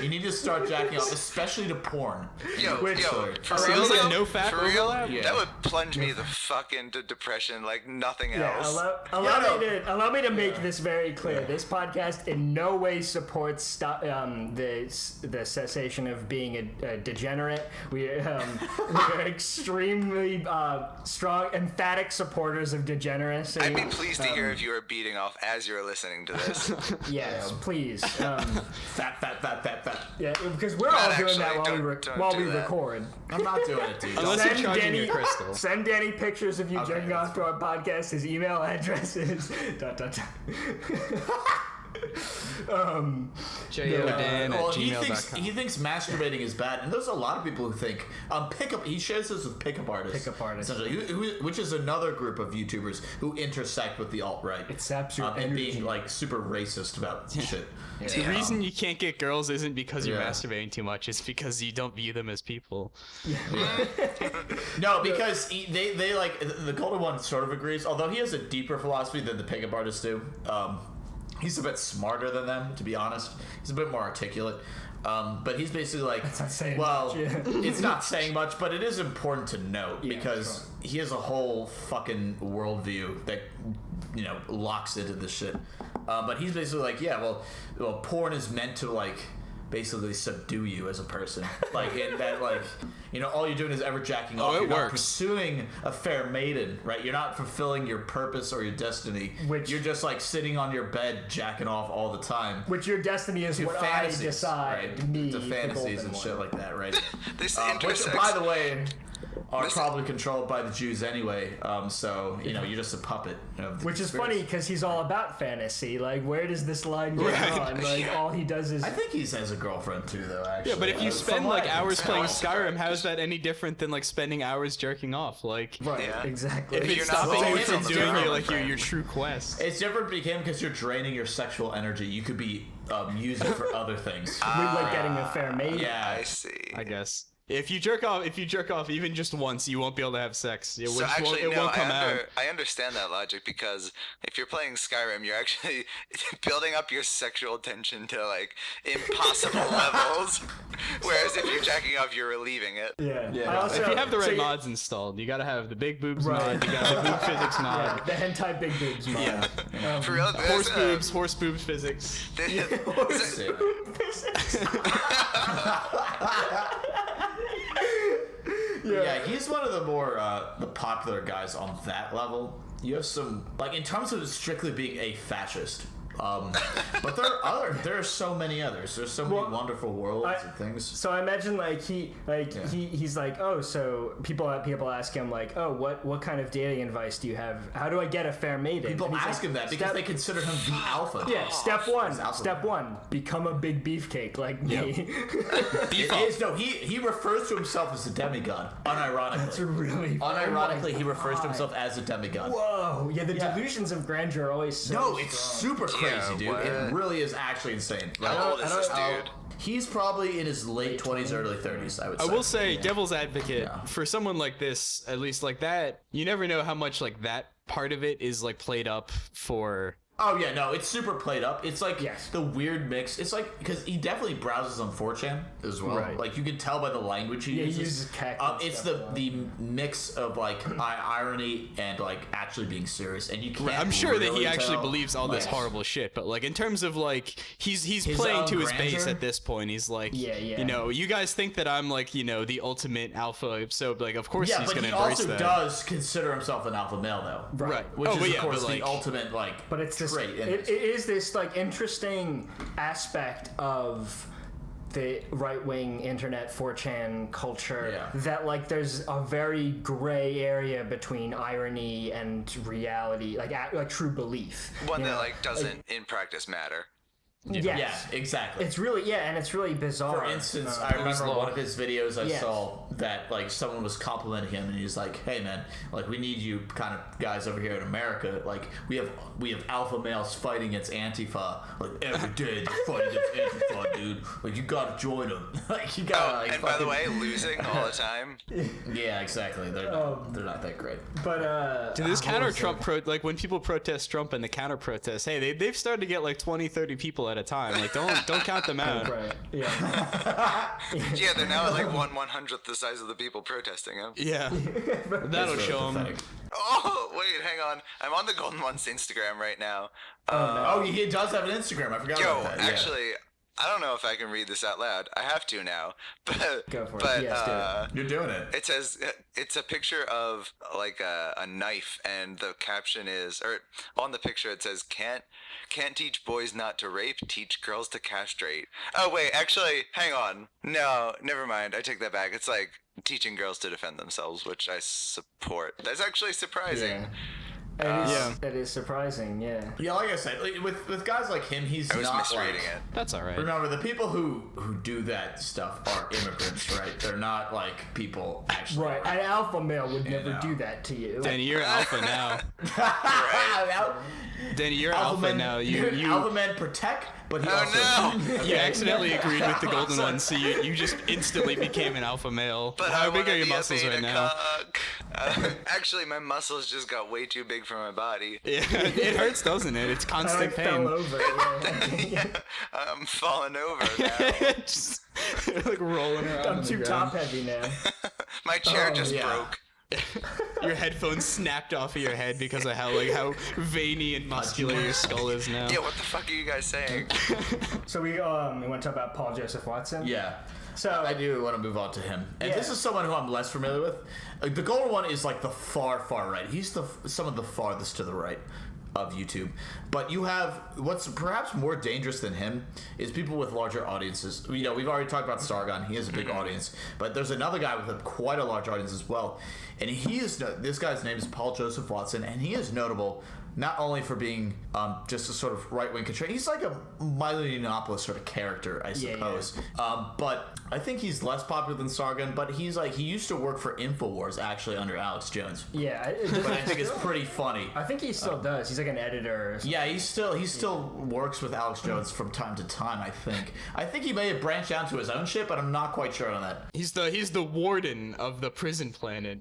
You need to start jacking off, especially to porn.
Yo,
Sorry.
for
Sounds
real,
like
though,
no-fat
for real,
overlap?
Yeah.
that would plunge me the fuck into depression like nothing
Yeah,
else.
allow me to make this very clear. This podcast in no way supports the cessation of being a degenerate. we're extremely strong, emphatic supporters of degeneracy.
I'd be pleased to hear if you were beating off as you were listening to this.
Yes, please.
Fat.
Yeah, because we're
Not
all doing
actually,
that
don't
while
do
we
that.
record.
I'm not doing it, dude.
Unless you're charging your crystal.
Send Danny pictures of you
Okay.
jerking off to our podcast. His email address is
jodan@gmail.com.
He thinks masturbating is bad, and there's a lot of people who think pickup. He shares this with pickup artists.
Pickup artists.
essentially, which is another group of YouTubers who intersect with the alt right.
It saps your
and
energy.
being like super racist about shit.
The reason you can't get girls isn't because you're
Yeah.
masturbating too much. It's because you don't view them as people.
No, because they like the Golden One sort of agrees, although he has a deeper philosophy than the pickup artists do. He's a bit smarter than them, to be honest. He's a bit more articulate. But he's basically like,
not saying
well,
much, yeah.
it's not saying much, but it is important to note because
sure.
he has a whole fucking worldview that, locks into this shit. But he's basically like, yeah, well, porn is meant to like basically subdue you as a person. Like, in that, like, all you're doing is ever jacking off.
it
You're not
works.
pursuing a fair maiden, right? You're not fulfilling your purpose or your destiny. You're just like sitting on your bed jacking off all the time.
Which your destiny is
To
what
fantasies,
I decide.
right?
Me,
to
the
fantasies
golden
and shit
one.
like that, right?
This
Which,
intersects.
by the way, are probably controlled by the Jews anyway. So you're just a puppet. Of the
Which is
conspiracy.
funny because he's all about fantasy. Like, where does this line get on? Like, all he does is.
I think he has a girlfriend too, though. Actually,
Yeah, but if you spend
From what
like
I can
hours
tell.
playing Skyrim, how is that any different than like spending hours jerking off? Like,
Right,
Yeah.
exactly.
if
you're
it's
not
stopping you
focused
from
on the
doing
different
your like
friend.
your true quest.
It's different for him because you're draining your sexual energy. You could be using it for other things.
we like getting a fair maiden.
Yeah,
I see.
I guess. If you jerk off even just once, you won't be able to have sex. It,
So
won't,
actually,
it
no,
won't come out.
I understand that logic because if you're playing Skyrim, you're actually building up your sexual tension to like impossible levels. Whereas if you're jacking off, you're relieving it.
Yeah.
Yeah.
I also,
If you have the right
so
mods installed, you gotta have the big boobs
Right.
mod, you got the boob physics mod,
Yeah, the hentai big boobs mod.
Yeah.
For real, there's,
horse boobs physics.
there's-
Yeah, he's one of the more the popular guys on that level. You have some like in terms of strictly being a fascist. But there are so many others. There's so many wonderful worlds and things.
So I imagine he's like, oh, so people ask him like, oh, what kind of dating advice do you have? How do I get a fair maiden?
People
And he's
ask
like,
him that because they consider him the alpha.
Yeah, step one.
alpha.
Step one, become a big beefcake like me.
It is, no, he refers to himself as a demigod, unironically.
That's really
Unironically,
oh
he
my
refers to
God.
himself as a demigod.
Whoa, yeah, the delusions of grandeur are always so
No, it's
strong.
super crazy,
Yeah,
dude.
what?
It really is actually insane.
How old is this dude?
He's probably in his late 20s, early 30s, I would say.
I will say, devil's advocate,
Yeah.
for someone like this, at least like that, you never know how much like that part of it is like played up for.
Oh, yeah, no, it's super played up. It's like
Yes.
the weird mix. It's like, because he definitely browses on 4chan as well.
Right.
Like, you can tell by the language he
Yeah, he
uses.
uses cack and
It's
stuff
the mix of, like, irony and, like, actually being serious. And you can't
I'm sure that
really
he actually
tell,
believes all this
like,
horrible shit, but like in terms of like he's
His
playing
own
to his base
grandeur?
at this point. He's like,
Yeah.
you guys think that I'm like the ultimate alpha, so like of course
Yeah,
he's
but
gonna
he
embrace
also
that.
does consider himself an alpha male, though.
Right.
Which
Oh,
is,
but
of
yeah,
course,
but, like,
the ultimate, like,
But it's this.
trait in
It
this.
is this like interesting aspect of the right-wing internet 4chan culture
Yeah.
that like there's a very gray area between irony and reality, like true belief.
One
you
that
know?
like doesn't in practice matter.
Yes.
Yeah, exactly.
It's really and it's really bizarre.
For instance, I
was
remember
low.
one of his videos I
Yes.
saw that like someone was complimenting him, and he's like, "Hey man, like we need you kind of guys over here in America. Like we have alpha males fighting against Antifa like every day. They're fighting against Antifa, dude. Like you gotta join them. Like you gotta."
Oh,
like,
and by the
fucking-
way, losing all the time.
yeah, exactly. They're not that great.
But
Dude, this counter Trump like when people protest Trump and the counter protest, hey, they've started to get like 20-30 people at a time. Like don't count them out.
right, yeah.
Yeah, they're now at like 1/100th the size of the people protesting him.
Yeah, that'll
It's really
show them.
pathetic.
Oh, wait, hang on. I'm on the Golden One's Instagram right now.
Oh, he does have an Instagram. I forgot
Yo,
about that. Yeah.
actually, I don't know if I can read this out loud. I have to now. But
Go for it.
but
Yes, do it.
You're doing it.
it says it's a picture of like a knife, and the caption is, or on the picture it says, can't teach boys not to rape, teach girls to castrate. Oh wait, actually, hang on. No, never mind. I take that back. It's like teaching girls to defend themselves, which I support. That's actually surprising.
Yeah. It is surprising, yeah.
Yeah, like I said, with guys like him, he's
I was
not
misreading
like.
it.
That's all right.
Remember, the people who do that stuff are immigrants, right? They're not like people actually.
Right, an alpha male would never
know.
do that to you.
Danny, you're alpha now. Danny, you're alpha now. You
alpha man protect, but he also.
No!
you accidentally agreed with the golden one, so you just instantly became an alpha male.
But
How
I
big
wanna
are your
be a
muscles
beta
right now?
cock. Actually, my muscles just got way too big for my body.
Yeah, it hurts, doesn't it? It's
I
constant
like fell
pain.
over. Yeah.
I'm falling over now.
Just like rolling around.
I'm
on the
too
ground.
top heavy now.
My chair just
yeah.
broke.
Your headphones snapped off of your head because of how veiny and muscular your skull is now.
Yeah, what the fuck are you guys saying?
So we want to talk about Paul Joseph Watson.
Yeah.
So
I do want to move on to him, and
Yeah.
this is someone who I'm less familiar with. The golden one is like the far right. He's some of the farthest to the right of YouTube. But you have what's perhaps more dangerous than him is people with larger audiences. You know, we've already talked about Sargon. He has a big audience, but there's another guy with quite a large audience as well, and this guy's name is Paul Joseph Watson, and he is notable not only for being just a sort of right-wing contrarian. He's like a Milo Yiannopoulos sort of character, I suppose. But I think he's less popular than Sargon, but he used to work for InfoWars, actually, under Alex Jones.
yeah,
But I think it's pretty funny.
I think he still does. He's like an editor. Or something.
Yeah, he still works with Alex Jones from time to time, I think. I think he may have branched out to his own shit, but I'm not quite sure on that.
He's the warden of the prison planet.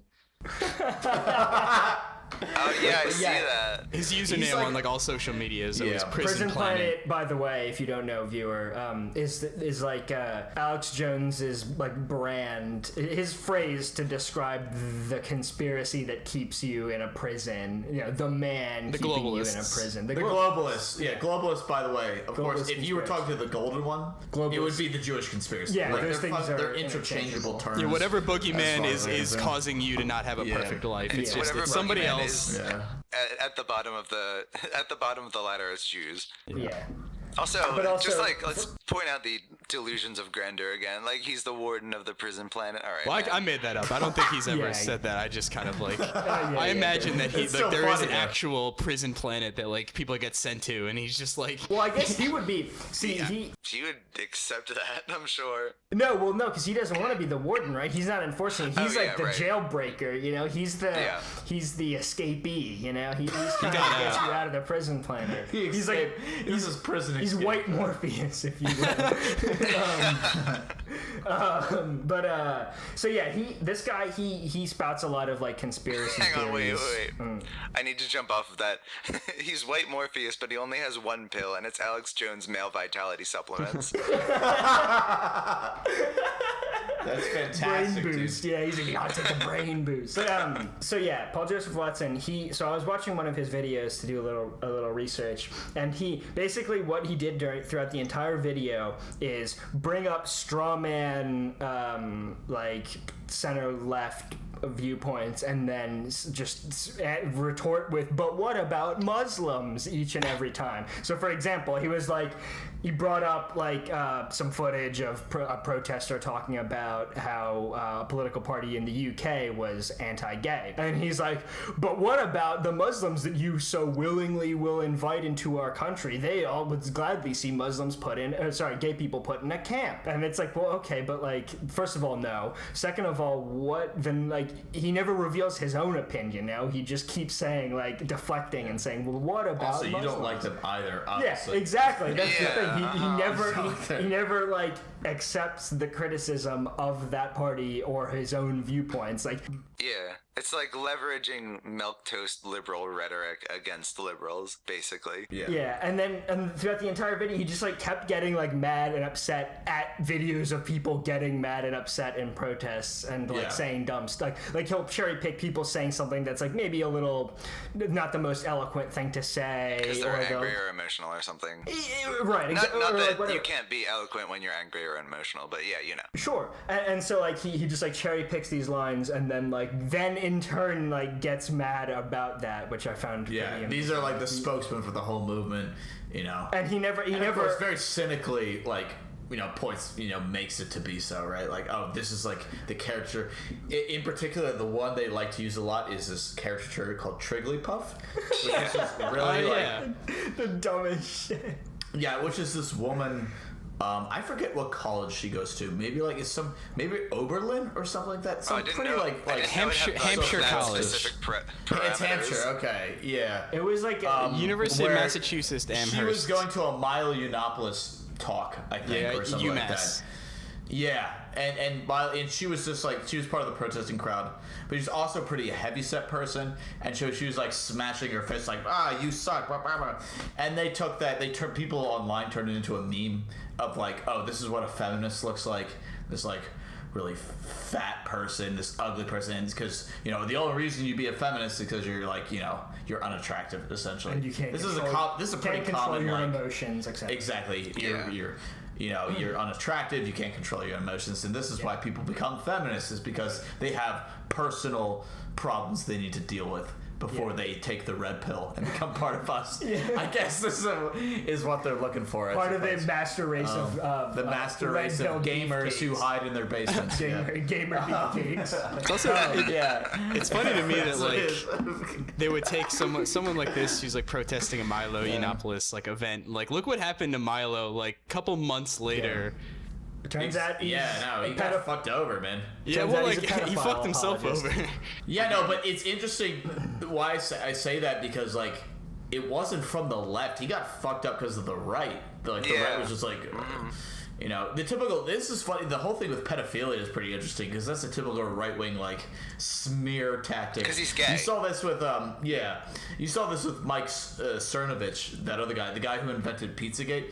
Oh yeah, I see that.
His username
like-
on all social media is always
Yeah.
Prison Planet.
By the way, if you don't know, viewer, is like Alex Jones's like brand, his phrase to describe the conspiracy that keeps you in a prison. You know, the man
The
keeping you in a
globalists.
prison.
The globalists. Yeah, globalists, by the way. Of course,
Globalist
if you were talking to the golden one, it would
Globalists.
be the Jewish conspiracy.
Yeah,
like,
those things
they're
are
interchangeable terms.
Yeah, whatever
as
boogeyman
far
is
as I'm
is
concerned.
causing you to not have a
Yeah.
perfect life. It's
Yeah.
just
Whatever
it's somebody
boogeyman
else.
is-
Yeah.
At the bottom of the ladder is Jews.
Yeah.
Also,
But
just like let's point out the delusions of grandeur again. Like he's the warden of the prison planet. All right.
Well,
man.
I made that up. I don't think he's ever
Yeah.
said that. I just kind of like
yeah,
I imagine that
It's so
there is an
funny, though.
actual prison planet that like people get sent to, and he's just like
Well, I guess he would be. See, he.
He would accept that, I'm sure.
No, because he doesn't want to be the warden, right? He's not enforcing. He's
Oh,
like
yeah,
the
right.
jailbreaker, you know. He's the escapee, you know. He's trying to
gotta-
get you out of the prison planet. He's like
this is prison.
he's
escape.
white Morpheus, if you will. So yeah, this guy he spouts a lot of like conspiracy
Hang on,
theories.
wait. I need to jump off of that. He's white Morpheus, but he only has one pill, and it's Alex Jones' male vitality supplements.
That's
Brain
fantastic,
boost,
dude.
yeah. He's like, you gotta take a brain boost. So yeah, Paul Joseph Watson. So I was watching one of his videos to do a little research, and he basically what he did throughout the entire video is bring up straw man, like center left viewpoints, and then just retort with, but what about Muslims, each and every time. So for example, he brought up like some footage of a protester talking about how a political party in the UK was anti-gay, and he's like, but what about the Muslims that you so willingly will invite into our country? They all would gladly see Muslims gay people put in a camp. And it's like, well, okay, but like, first of all, no. Second of all, what then? Like, he never reveals his own opinion. Now he just keeps saying, like, deflecting and saying, well, what about
Also, you
Muslims?
don't like them either,
Yeah,
obviously.
exactly. That's the thing.
Exactly.
He never like accepts the criticism of that party or his own viewpoints. Like,
Yeah, it's like leveraging milquetoast liberal rhetoric against liberals, basically.
Yeah, and throughout the entire video, he just like kept getting like mad and upset at videos of people getting mad and upset in protests and like saying dumb stuff. Like he'll cherry pick people saying something that's like maybe a little not the most eloquent thing to say,
Because they're angry or emotional or something.
Right.
Not that
like
you can't be eloquent when you're angry or emotional, but yeah, you know.
Sure. And so like he just like cherry picks these lines and then in turn like gets mad about that, which I found pretty amazing.
These are like the spokesman for the whole movement, you know.
And he never
of course, very cynically like points, makes it to be so, right? Like, oh, this is like the character. In particular, the one they like to use a lot is this caricature called Trigglypuff, which is just really
the dumbest shit.
Yeah, which is this woman. I forget what college she goes to. Maybe maybe Oberlin or something like that. Some pretty
know.
like
Hampshire College.
It's Hampshire. Okay, yeah.
It was like
University of Massachusetts Amherst.
She was going to a Milo Yiannopoulos talk, I think, or something like that. Yeah, and she was just like, she was part of the protesting crowd, but she's also a pretty heavyset person, and so she was like smashing her fist like, you suck, blah, blah, blah. And they took that, people online turned it into a meme of like, oh, this is what a feminist looks like, this like really fat person, this ugly person, because the only reason you be a feminist is because you're like, you're unattractive essentially. And you can't. This is a pretty common
your
like,
emotions,
exactly. You're unattractive, you can't control your emotions, and this is why people become feminists, is because they have personal problems they need to deal with before they take the red pill and become part of us. I guess this is what they're looking for.
Part of the master race of
the master race of gamers who hide in their basements.
Gamer beefcakes.
It's also it's funny to me that like they would take someone like this who's like protesting a Milo Yiannopoulos like event. Like, look what happened to Milo like a couple months later.
Turns out
he got fucked over, man.
Yeah, well, like he fucked himself over.
Yeah, no, but it's interesting why I say that, because like it wasn't from the left. He got fucked up because of the right. The right was just like, the typical. This is funny. The whole thing with pedophilia is pretty interesting because that's a typical right wing like smear tactic.
Because he's gay.
You saw this with you saw this with Mike Cernovich, that other guy, the guy who invented Pizzagate.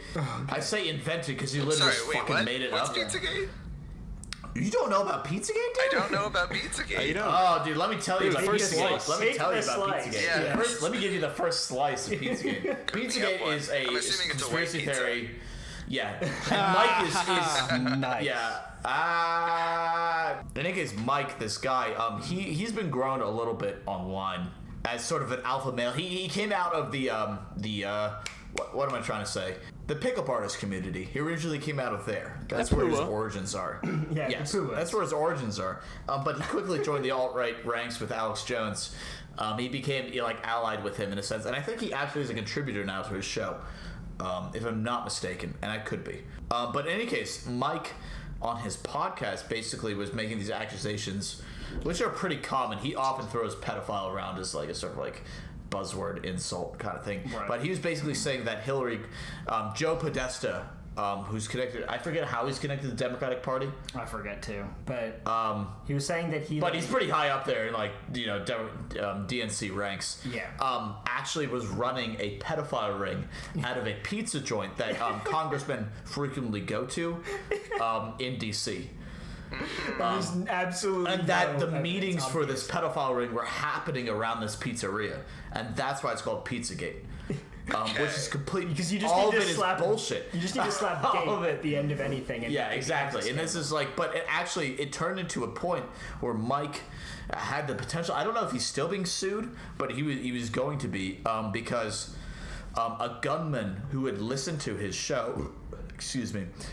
I say invented because he literally made it
What's
up.
What's Pizzagate?
You don't know about Pizzagate, dude?
I don't know about Pizzagate.
Oh, dude, let me tell you about
slice.
Let me tell you about Pizzagate.
Yeah.
First, let me give you the first slice of Pizzagate. Pizzagate is a conspiracy theory. Yeah. Mike is
nice.
Yeah. In any case, Mike, this guy, he's been grown a little bit online as sort of an alpha male. He came out of the what am I trying to say? The pickup artist community. He originally came out of there. That's where his origins are. Yes, that's where his origins are. But he quickly joined the alt-right ranks with Alex Jones. He became allied with him in a sense, and I think he actually is a contributor now to his show, if I'm not mistaken, and I could be. But in any case, Mike on his podcast basically was making these accusations, which are pretty common. He often throws pedophile around as like a sort of like buzzword insult kind of thing. Right. But he was basically saying that Hillary, Joe Podesta, who's connected, I forget how he's connected to the Democratic Party.
I forget too, but he was saying that
he's pretty high up there in DNC ranks.
Yeah.
Actually was running a pedophile ring out of a pizza joint that congressmen frequently go to in DC.
Absolutely.
And that the meetings for this pedophile ring were happening around this pizzeria, and that's why it's called Pizzagate. Which is complete,
because you just
all
need
of
to
it
slap
is bullshit.
You just need to slap gate at the end of anything.
Yeah, exactly. And this is like, but it turned into a point where Mike had the potential. I don't know if he's still being sued, but he was going to be because a gunman who had listened to his show,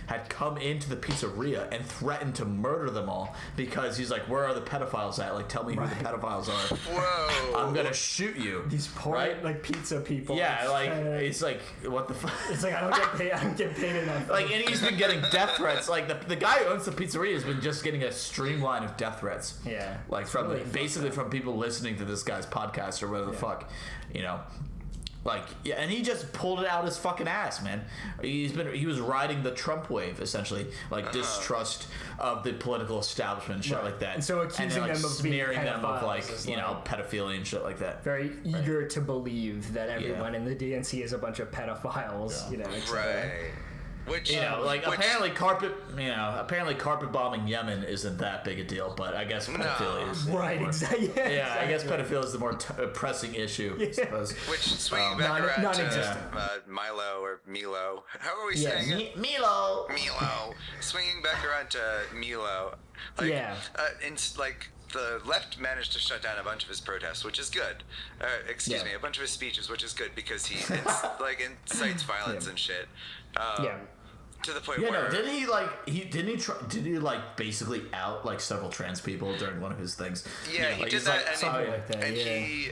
had come into the pizzeria and threatened to murder them all because he's like, where are the pedophiles at? Like, tell me who the pedophiles are.
Whoa.
I'm gonna shoot you.
These poor like pizza people.
Yeah, like it's like, what the fuck?
It's like I don't get paid enough.
Like, and he's been getting death threats. Like the guy who owns the pizzeria has been just getting a streamline of death threats.
Yeah.
Like from basically from people listening to this guy's podcast or whatever the fuck, Like, yeah, and he just pulled it out his fucking ass, man. He was riding the Trump wave, essentially, like distrust of the political establishment and shit like that.
And so accusing
then,
them of
smearing
being
them of like,
pedophiles is
you know, pedophilia and shit like that.
very eager to believe that everyone in the DNC is a bunch of pedophiles, you know.
Right. Which,
You know, like apparently carpet bombing Yemen isn't that big a deal, but I guess pedophilia is.
Right, exactly.
Yeah, I guess pedophilia is the more pressing issue, I suppose.
Which, swinging back around
non-existent.
to Milo or Milo. How are we saying it?
Milo.
Milo. Swinging back around to Milo. Like, the left managed to shut down a bunch of his protests, which is good. Excuse me, a bunch of his speeches, which is good because he incites violence and shit. To the point where
didn't he basically out like several trans people during one of his things?
Yeah, he did that, and he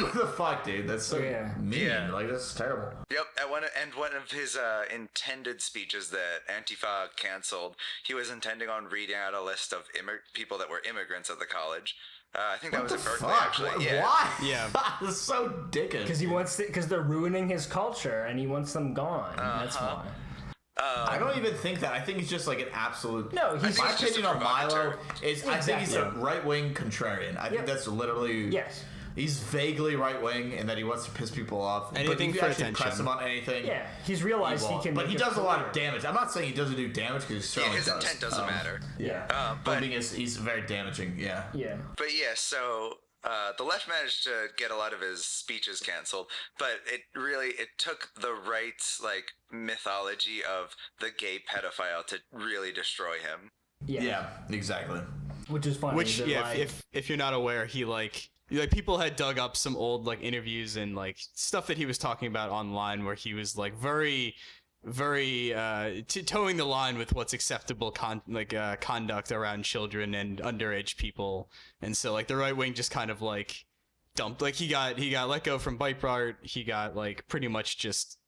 what the fuck, dude? That's so mean.
Yeah.
Like, that's terrible.
Yep, one of his intended speeches that Antifa canceled, he was intending on reading out a list of people that were immigrants at the college. I think that was in Berkeley, actually.
Why?
Yeah.
That's so dickish.
Because they're ruining his culture and he wants them gone. That's why.
I don't even think that. I think he's just like an absolute.
No,
my
he's
opinion on Milo is I think he's a
Exactly.
right-wing contrarian. I think that's literally.
Yes.
He's vaguely right-wing in that he wants to piss people off. But
Anything
if you
for
actually press
attention.
him on anything.
Yeah, he's realized he
won't.
can.
But
make
he
a
does a lot of
career.
damage. I'm not saying he doesn't do damage because he certainly
his
does.
intent doesn't matter.
Yeah.
But
he's very damaging. Yeah.
Yeah.
But yeah, so the left managed to get a lot of his speeches canceled, but it took the right's like mythology of the gay pedophile to really destroy him.
Yeah. Exactly.
Which is funny.
Which,
that,
yeah,
like,
if you're not aware, he like people had dug up some old like interviews and like stuff that he was talking about online where he was like very towing the line with what's acceptable conduct around children and underage people, and so like the right wing just kind of like dumped, like he got let go from Breitbart, he got like pretty much just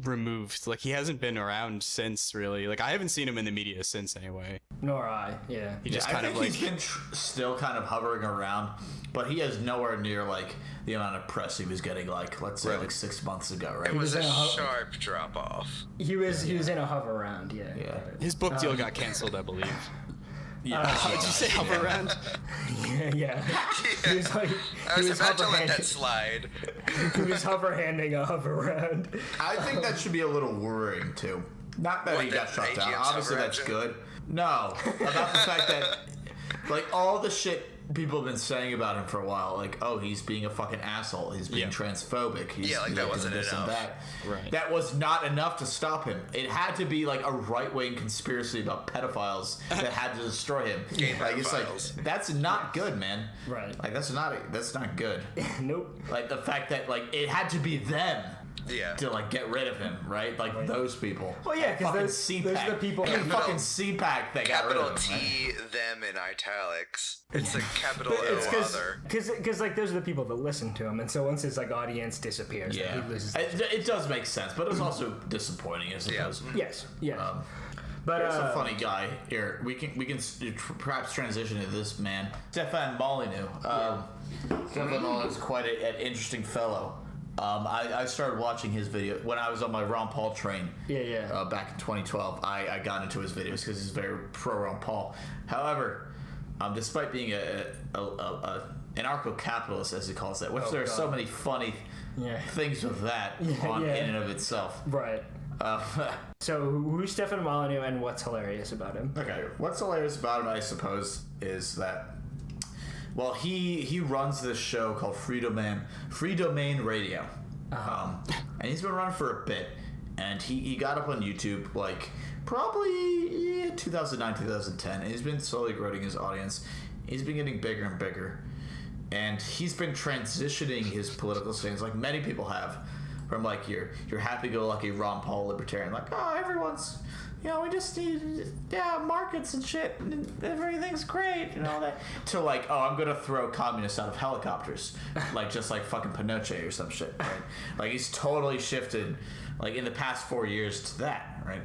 removed, like he hasn't been around since, really. Like I haven't seen him in the media since anyway.
Nor I. Yeah.
He just
I
kind
think
of like
he's been still kind of hovering around, but he is nowhere near like the amount of press he was getting like, let's say, like 6 months ago, right?
It was a
in a
sharp drop off.
He was in a hover round. Yeah.
Yeah.
his book deal got canceled, I believe.
Yeah.
Did you say hover around?
Yeah. He was like,
I was about to let
hover-handing-
that slide.
He was hover-handing a hover round.
I think that should be a little worrying too. Not that
What,
he got
that
shut down.
AGM's
Obviously,
hover
that's
engine?
good. No, about the fact that like all the shit people have been saying about him for a while, like, oh, he's being a fucking asshole. He's being transphobic. He's
like, that
doing
wasn't
this
enough.
and that.
Right.
That was not enough to stop him. It had to be like a right-wing conspiracy about pedophiles that had to destroy him.
Gay
Like, it's like,
pedophiles.
that's not good, man.
Right.
Like that's not good.
Nope.
Like the fact that like it had to be them.
Yeah.
To like get rid of him, right? Like those people.
Well, yeah, 'cause
Fucking
those are the people-
Fucking
Capital-
CPAC that got rid
Capital
of him.
T, them in italics. It's a capital
It's
O other.
because like those are the people that listen to him, and so once his like audience disappears,
Yeah,
he loses.
it does make sense, but it's also disappointing, I suppose.
Yes. Yeah. But
Here's a funny guy here. We can perhaps transition to this man, Stefan Molyneux. Stefan Molyneux is quite an interesting fellow. I started watching his video when I was on my Ron Paul train.
Yeah.
Back in 2012, I got into his videos because he's very pro Ron Paul. However, despite being an anarcho-capitalist, as he calls it, which there are so many funny things with that in and of itself.
Right. So who's Stefan Molyneux and what's hilarious about him?
Okay, what's hilarious about him, I suppose, is that, well, he runs this show called Free Domain Radio, and he's been running for a bit, and he got up on YouTube like probably 2009, 2010, and he's been slowly growing his audience. He's been getting bigger and bigger, and he's been transitioning his political stance like many people have, from like your happy-go-lucky Ron Paul libertarian, like, oh, everyone's, we just need markets and shit, and everything's great and all that, to like, oh, I'm gonna throw communists out of helicopters, like just like fucking Pinochet or some shit, right? Like he's totally shifted, like in the past 4 years to that, right?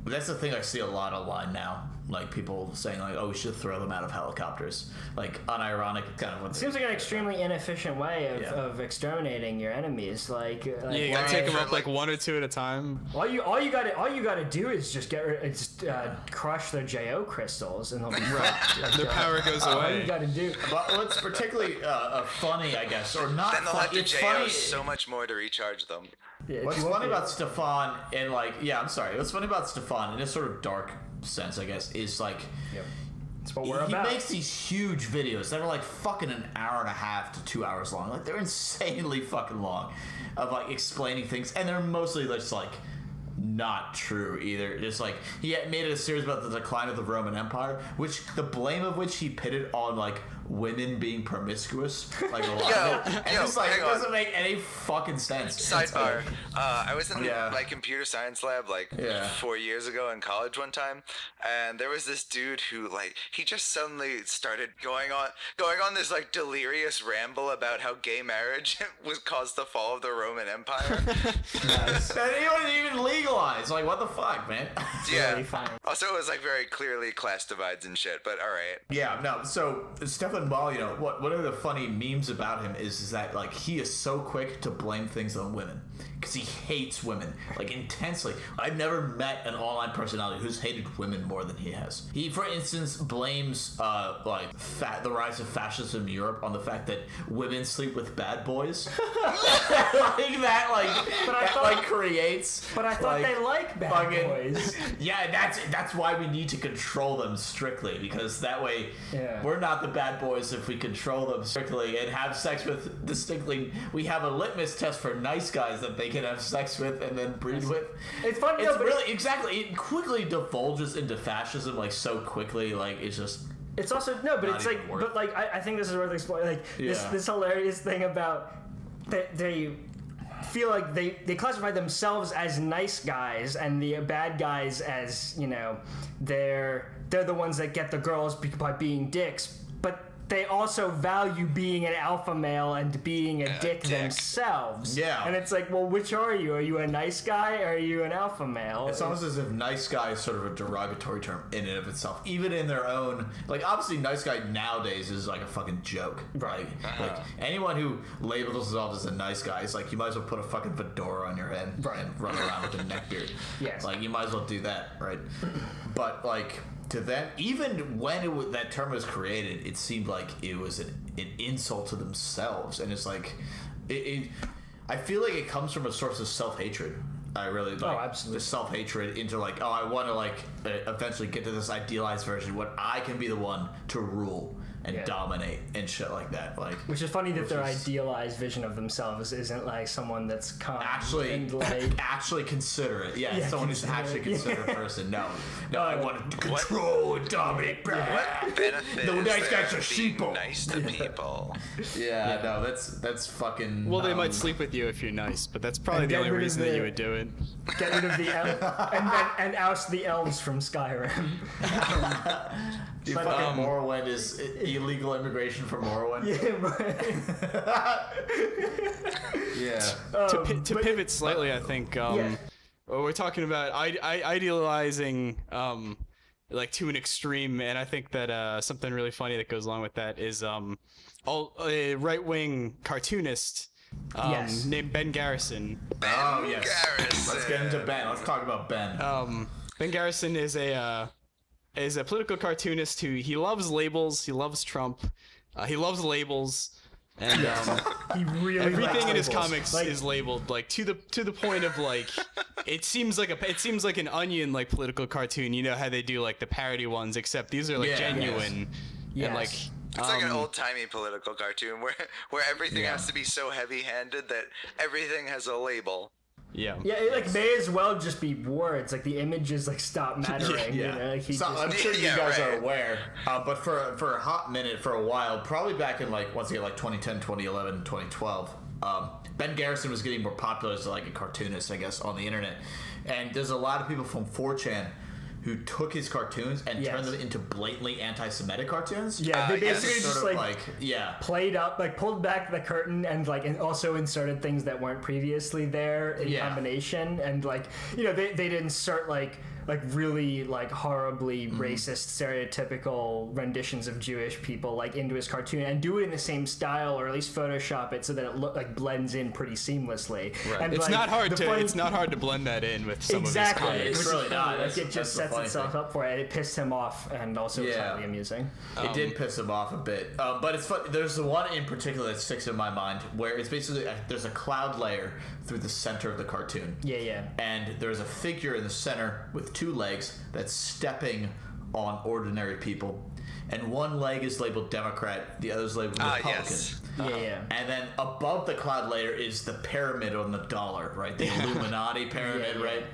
That's the thing I see a lot online now. like people saying like, oh, we should throw them out of helicopters, like unironic kind of. What
Seems like an extremely inefficient way of exterminating your enemies. Like
yeah, you gotta take them up like one or two at a time.
All you gotta do is just crush their JO crystals, and they'll be
Their power goes away.
All you gotta do.
But what's particularly funny, I guess, or not
Then they'll
funny,
have to
it's
JO
funny.
so much more to recharge them.
Yeah,
What's funny about Stefan and like, what's funny about Stefan in a sort of dark sense, I guess, is like,
That's what we're about.
He makes these huge videos that are like fucking an hour and a half to 2 hours long. Like they're insanely fucking long of like explaining things, and they're mostly just like not true either. Just like he had made a series about the decline of the Roman Empire, which the blame of which he pitted on like women being promiscuous, like a lot of it. And it's like it doesn't make any fucking sense.
Sidebar: I was in my computer science lab like 4 years ago in college one time, and there was this dude who like he just suddenly started going on this like delirious ramble about how gay marriage was caused the fall of the Roman Empire.
Nice. And he wasn't even legalized. Like what the fuck, man?
Yeah.
Really funny.
Also, it was like very clearly class divides and shit. But all right.
Yeah, no. So Stefan Ball, you know, one of the funny memes about him is that like he is so quick to blame things on women because he hates women like intensely. I've never met an online personality who's hated women more than he has. He, for instance, blames the rise of fascism in Europe on the fact that women sleep with bad boys. Creates.
But I thought they like bad boys.
Yeah, that's why we need to control them strictly, because that way we're not the bad boys if we control them strictly and have sex with distinctly. We have a litmus test for nice guys that they can have sex with and then breed with.
It's funny.
It's really exactly. It quickly divulges into fascism like so quickly. Like it's just.
It's also but it's like, but like I think this is worth exploring. Like this hilarious thing about that they feel like they classify themselves as nice guys and the bad guys as, you know, they're the ones that get the girls by being dicks, but they also value being an alpha male and being a dick themselves. Yeah. And it's like, well, which are you? Are you a nice guy or are you an alpha male?
It's almost as if nice guy is sort of a derogatory term in and of itself. Even in their own... Like, obviously, nice guy nowadays is like a fucking joke. Right. Like anyone who labels themselves as a nice guy is like, you might as well put a fucking fedora on your head and run around with a neckbeard. Yes. Like, you might as well do that, right? But, like... To them, even when that term was created, it seemed like it was an insult to themselves, and it's like, I feel like it comes from a source of self-hatred. I really like
absolutely.
The self-hatred into like, I want to like eventually get to this idealized version when I can be the one to rule and dominate and shit like that. Like,
which is funny that their idealized vision of themselves isn't like someone that's calm and like
actually considerate. Yeah, someone who's actually a considerate person. No, I want to control and dominate.
What benefit
the nice guys are
sheeple. Nice to people.
No, that's fucking.
Well, they might sleep with you if you're nice, but that's probably the only reason that you would do it.
Get rid of the and oust the elves from Skyrim.
Fucking Morrowind is illegal immigration for Morrowind.
To pivot slightly, I think we're talking about idealizing like to an extreme, and I think that something really funny that goes along with that is a right-wing cartoonist named Ben Garrison.
Garrison.
Let's get into Ben. Let's talk about Ben.
Ben Garrison is a political cartoonist who he loves labels. He loves Trump. He loves labels, and
he really
everything in his comics is labeled like to the point of like it seems like an Onion like political cartoon. You know how they do like the parody ones, except these are like genuine and like.
It's like an old-timey political cartoon where everything has to be so heavy-handed that everything has a label.
Yeah, it like may as well just be words. Like the images like stop mattering. You know? Like
I'm sure you guys are aware, but for a hot minute, for a while, probably back in like once again like 2010, 2011, 2012, Ben Garrison was getting more popular as like a cartoonist, I guess, on the internet. And there's a lot of people from 4chan who took his cartoons and turned them into blatantly anti-Semitic cartoons.
Yeah, they basically just like played up, like pulled back the curtain and also inserted things that weren't previously there in combination. And like, you know, they'd insert like like really like horribly racist, stereotypical renditions of Jewish people like into his cartoon and do it in the same style, or at least Photoshop it so that it like blends in pretty seamlessly.
Right.
And
It's
like,
not hard
the
to
funny-
it's not hard to blend that in with some
exactly.
of his comics.
It's really not.
Like, it
That's
just
the
sets
funny
itself
thing.
up for it. It pissed him off, and also was
Yeah.
highly amusing.
It did piss him off a bit, but it's fun. There's the one in particular that sticks in my mind where it's basically there's a cloud layer through the center of the cartoon.
Yeah.
And there's a figure in the center with 2 legs that's stepping on ordinary people. And one leg is labeled Democrat, the other's labeled Republican.
Yes.
Yeah.
And then above the cloud layer is the pyramid on the dollar, right? The Illuminati pyramid,
Yeah.
right?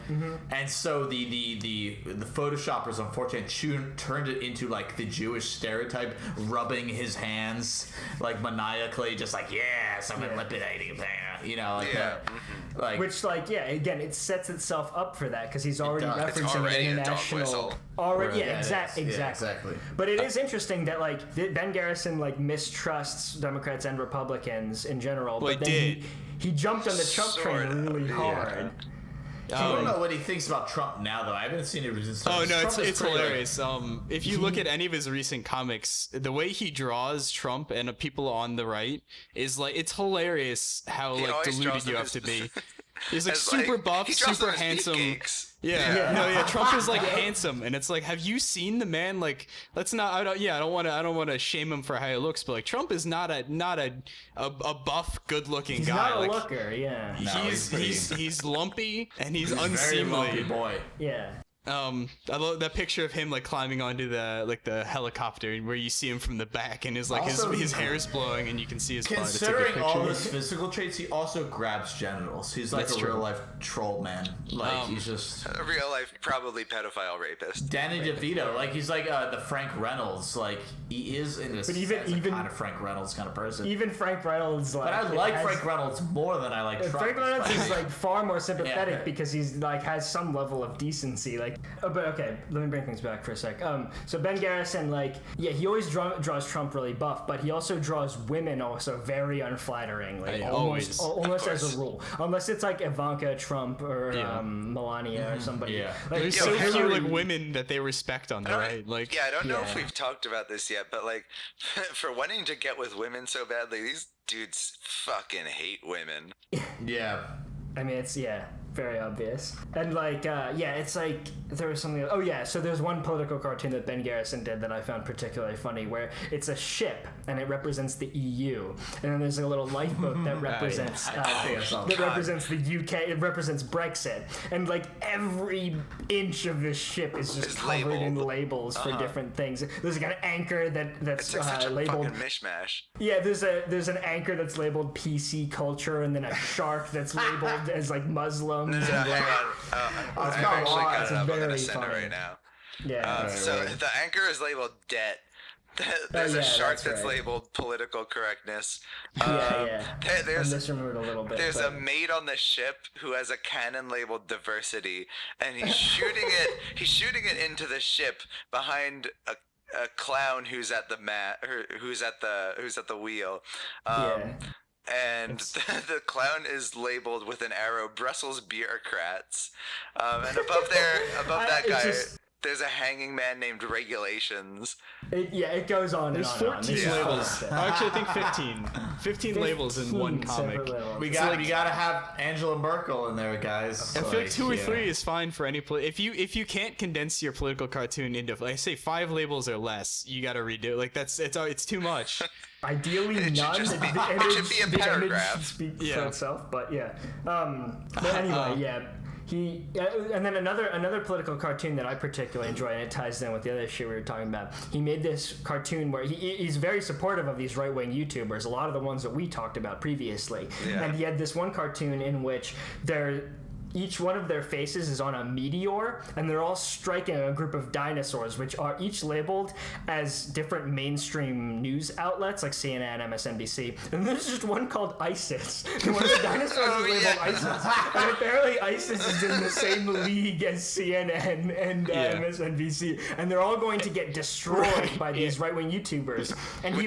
And so the photoshoppers unfortunately turned it into like the Jewish stereotype, rubbing his hands like maniacally, just like someone lipidating, you know, like that. Like
Which, like, again, it sets itself up for that because he's already
does. It's
referencing
already a dog
international.
whistle.
Already,
Right, yeah, it is.
exactly.
Yeah, exactly.
But it is interesting that like Ben Garrison like mistrusts Democrats and Republicans in general.
Well,
but
he
then
did.
he jumped on the Trump train
Sorta,
really
yeah.
hard.
I don't know what he thinks about Trump now, though. I haven't seen it.
Oh no,
Trump is
it's
pretty, like,
hilarious. If you look at any of his recent comics, the way he draws Trump and people on the right is like it's hilarious how
He
like
always
deluded
draws
you
them
have to
as-
be. He's like
as,
super buff,
he draws
super
them as
handsome.
beefcakes.
Yeah. Trump is like handsome, and it's like, have you seen the man? Like, let's not. I don't want to shame him for how he looks, but like, Trump is not a buff, good-looking
He's
guy.
not a
like,
looker, yeah.
No,
he's lumpy and he's
very lumpy
unseemly.
boy.
Yeah.
I love that picture of him like climbing onto the helicopter where you see him from the back and his like
Also,
his hair's blowing and you can see his butt. It's a good
Considering all
picture.
his physical traits, he also grabs genitals. He's like
That's
a
true.
real life troll man. Like he's just
A real life, probably pedophile rapist.
Danny DeVito. Like he's like the Frank Reynolds. Like he is in this
even-
kind of Frank Reynolds kind of person.
Even Frank Reynolds, like,
But I like
has-
Frank Reynolds more than I like Trump.
Frank Reynolds is
despite-
like far more sympathetic
Yeah.
because he's like has some level of decency. Like, but okay, let me bring things back for a sec. So Ben Garrison, like, he always draws Trump really buff, but he also draws women also very unflattering. Like,
Always.
almost
Of
as
course.
a rule, unless it's like Ivanka Trump or
Yeah.
Melania or somebody.
Yeah.
Like,
There's
Yo,
so
have
few
you-
like women that they respect on the right. Like
I don't know if
Yeah.
we've talked about this yet, but like, for wanting to get with women so badly, these dudes fucking hate women.
Yeah.
I mean, it's very obvious. And like, it's like there was something. Oh yeah, so there's one political cartoon that Ben Garrison did that I found particularly funny, where it's a ship and it represents the EU, and then there's a little lifeboat that represents represents the UK. It represents Brexit, and like every inch of this ship is just
It's
covered in
labeled.
labels for different things. There's like an anchor that's
It's like such a
labeled.
fucking mishmash.
Yeah, there's an anchor that's labeled PC culture, and then a shark that's labeled as like Muslims.
No,
and,
hang
like,
on. I've
got
actually got
lots.
it up. I'm
Very
gonna send it
funny.
right now.
yeah.
So the anchor is labeled debt. There's
yeah,
a shark
that's right.
labeled political correctness.
Yeah. I
There's
misremembered a little bit.
There's
but-
a maid on the ship who has a cannon labeled diversity, and he's shooting it. He's shooting it into the ship behind a clown who's at the who's at the wheel. And the clown is labeled with an arrow, Brussels bureaucrats. And above that
it's
guy,
just-
there's a hanging man named Regulations.
it goes on.
there's
and on.
14
This is
labels.
constant.
Actually, I think 15. 15 labels in one
15
comic.
separate labels.
We gotta have Angela Merkel in there, guys.
I feel like 2 or
yeah.
3 is fine for any if you can't condense your political cartoon into like say 5 labels or less, you gotta redo it. Like it's too much.
Ideally,
It should
none.
just be-
The
it
image,
should be a
the image
paragraph.
should speak for
Yeah.
itself. But yeah. But anyway, yeah. He and then another political cartoon that I particularly enjoy, and it ties in with the other shit we were talking about. He made this cartoon where he's very supportive of these right-wing YouTubers, a lot of the ones that we talked about previously.
Yeah.
And he had this one cartoon in which each one of their faces is on a meteor, and they're all striking a group of dinosaurs, which are each labeled as different mainstream news outlets like CNN, MSNBC. And there's just one called ISIS. And one of the dinosaurs is labeled ISIS. And apparently ISIS is in the same league as CNN and MSNBC. And they're all going to get destroyed by these right-wing YouTubers. And he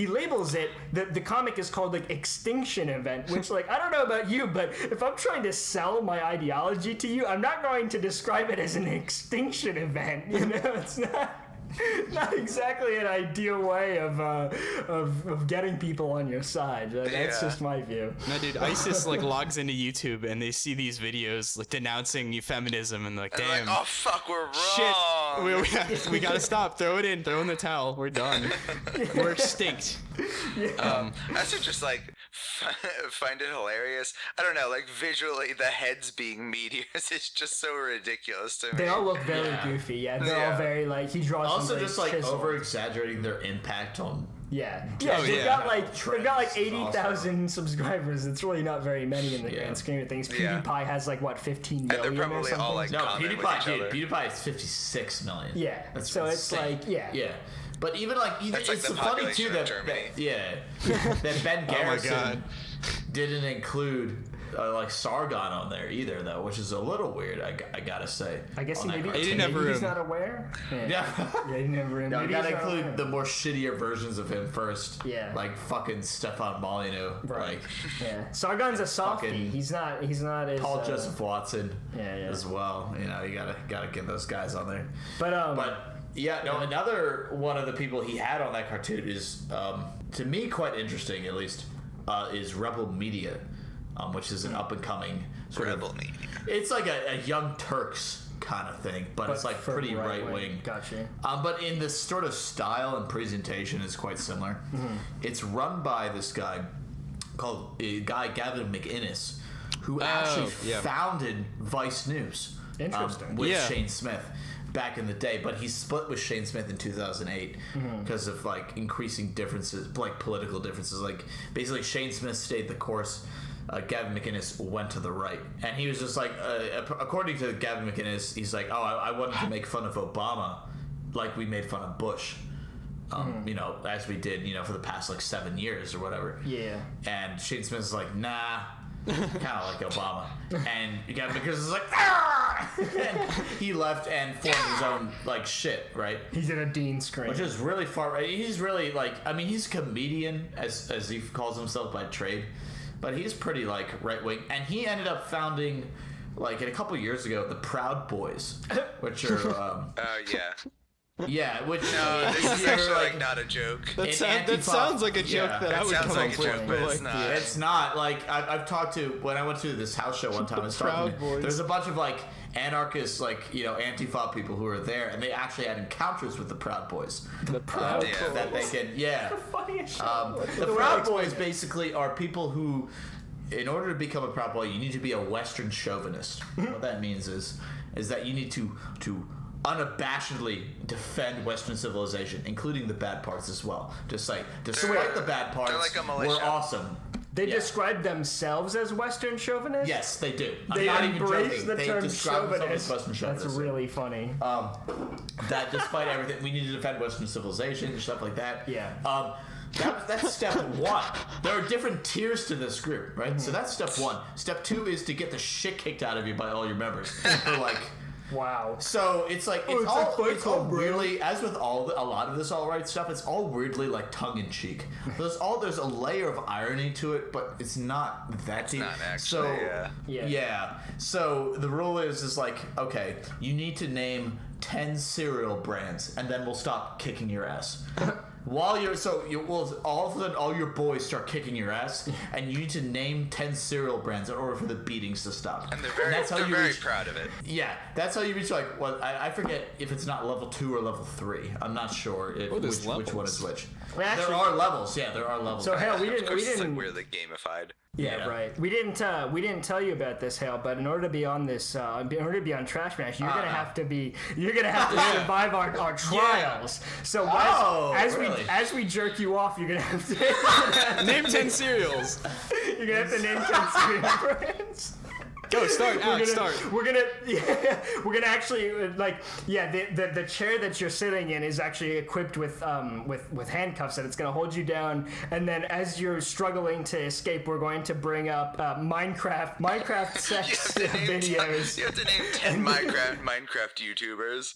labels it, the comic is called like Extinction Event, which like, I don't know about you, but if I'm trying to sell sell my ideology to you, I'm not going to describe it as an extinction event. You know, it's not exactly an ideal way of getting people on your side. That's just my view.
No, dude, ISIS like logs into YouTube and they see these videos like denouncing feminism and like, damn,
like, oh fuck, we're wrong.
Shit, we gotta stop. Throw in the towel. We're done. We're extinct.
I also just like find it hilarious. I don't know, like visually the heads being meteors is just so ridiculous to me.
They all look very goofy. Yeah, they're all very like he draws.
Also, just like
chiseled.
over exaggerating their impact on.
Yeah,
Oh,
they've
yeah.
got like
Trends.
80,000 subscribers. It's really not very many in the grand scheme of things.
Yeah.
PewDiePie has like what 15
and
million
they're
or
probably
something.
all like
No,
comment with each other.
PewDiePie is 56 million.
Yeah,
That's
so it's
insane.
like yeah.
But even like
That's like
it's
the
funny
population
too
of
that
Germany.
that Ben Garrison
God.
didn't include like Sargon on there either though, which is a little weird. I gotta say.
I guess
on that
maybe
cartoon.
didn't have
he's
room.
not aware.
Yeah.
Yeah, he never.
No, you
maybe
gotta
he's not
include
aware.
the more shittier versions of him first.
Yeah.
Like fucking Stefan Molyneux.
Right.
Like
Yeah, Sargon's a softie.
Fucking
He's not as
Paul Joseph Watson.
yeah.
As well. You know, you gotta get those guys on there.
But
Yeah, no, another one of the people he had on that cartoon is, to me, quite interesting, at least, is Rebel Media, which is an up-and-coming sort
Rebel
of...
Media.
It's like a Young Turks kind of thing, but it's like
for
pretty right-wing.
Gotcha.
But in this sort of style and presentation is quite similar.
Mm-hmm.
It's run by this guy called Gavin McInnes, who actually founded Vice News.
Interesting.
With
Yeah.
Shane Smith back in the day, but he split with Shane Smith in 2008 because of like increasing differences, like political differences. Like basically, Shane Smith stayed the course. Gavin McInnes went to the right, and he was just like, according to Gavin McInnes, he's like, oh, I wanted to make fun of Obama, like we made fun of Bush. You know, as we did, you know, for the past like 7 years or whatever.
Yeah.
And Shane Smith's like, nah, kind of like Obama. And Gavin McInnes is like, ah! And he left and formed his own like shit, right?
He's in a Dean screen.
Which is really far right. He's really like, I mean, he's a comedian as he calls himself by trade, but he's pretty like right wing. And he ended up founding, like, a couple years ago, the Proud Boys, which are
Yeah.
yeah, which
No, this is
you're,
actually like not a joke.
That
Antifa-
sounds like a joke
yeah.
that I would
sounds
come
like
up
a
with.
joke, but it's
like,
not.
It's not like I've talked to when I went to this house show one time. I was talking
Proud
to,
Boys.
there's a bunch of like anarchists, like, you know, Antifa people who were there, and they actually had encounters with the Proud Boys.
the Proud
yeah.
Boys.
That they can, yeah.
Funniest show.
The Proud Boys basically are people who, in order to become a Proud Boy, you need to be a Western chauvinist. What that means is that you need to unabashedly defend Western civilization, including the bad parts as well. Just like, despite the bad parts,
like a militia.
we're awesome.
They
Yeah.
describe themselves as Western chauvinists?
Yes, they do.
They
I'm not even
embrace
joking.
the
They
term
describe themselves as
chauvinist.
Western
That's
chauvinists.
really funny.
That despite everything, we need to defend Western civilization and stuff like that.
Yeah.
That's step one. There are different tiers to this group, right?
Mm-hmm.
So that's step one. Step two is to get the shit kicked out of you by all your members. For like,
Wow.
so it's like
it's like Fight
it's all
Club, bro.
weirdly, as with a lot of this alt-right stuff, it's all weirdly like tongue in cheek. There's a layer of irony to it, but it's not that deep.
not actually,
Yeah.
So the rule is like, okay, you need to name 10 cereal brands, and then we'll stop kicking your ass. All of a sudden all your boys start kicking your ass, and you need to name 10 cereal brands in order for the beatings to stop.
And they're very proud of it.
Yeah, that's how you reach like, well, I forget if it's not level 2 or level 3. I'm not sure
there's
which one is
levels.
which.
Well, actually-
there are levels. Yeah, there are levels.
So Hale, we
Of course, it's
didn't.
like weirdly gamified.
Yeah, right. We didn't tell you about this, Hale. But in order to be on this, in order to be on Trashmash, you're gonna have to survive our trials. So
really?
as we jerk you off, you're gonna have to
name 10 cereals.
you're gonna have to name 10 cereal brands.
Go, start, Alex, start.
We're gonna actually the chair that you're sitting in is actually equipped with handcuffs, and it's gonna hold you down. And then as you're struggling to escape, we're going to bring up Minecraft sex videos.
You have to name 10 Minecraft YouTubers.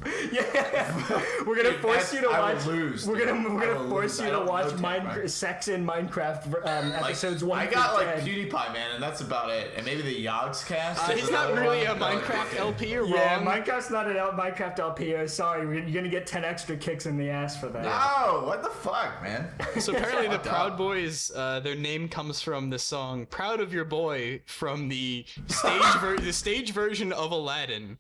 We're gonna force you to
I will
watch.
lose,
We're
dude.
gonna
I will
force
lose.
you
I
to
don't
watch
know 10, right?
sex in Minecraft episodes 1
I
through
got
10.
like PewDiePie, man, and that's about it. And maybe the Yogs can. podcast?
He's not really a Minecraft LP. You're
Yeah,
wrong.
Minecraft's not an Minecraft LPO. Sorry, you're gonna get 10 extra kicks in the ass for that.
No, what the fuck, man?
So apparently the Proud Boys, their name comes from the song "Proud of Your Boy" from the stage version of Aladdin.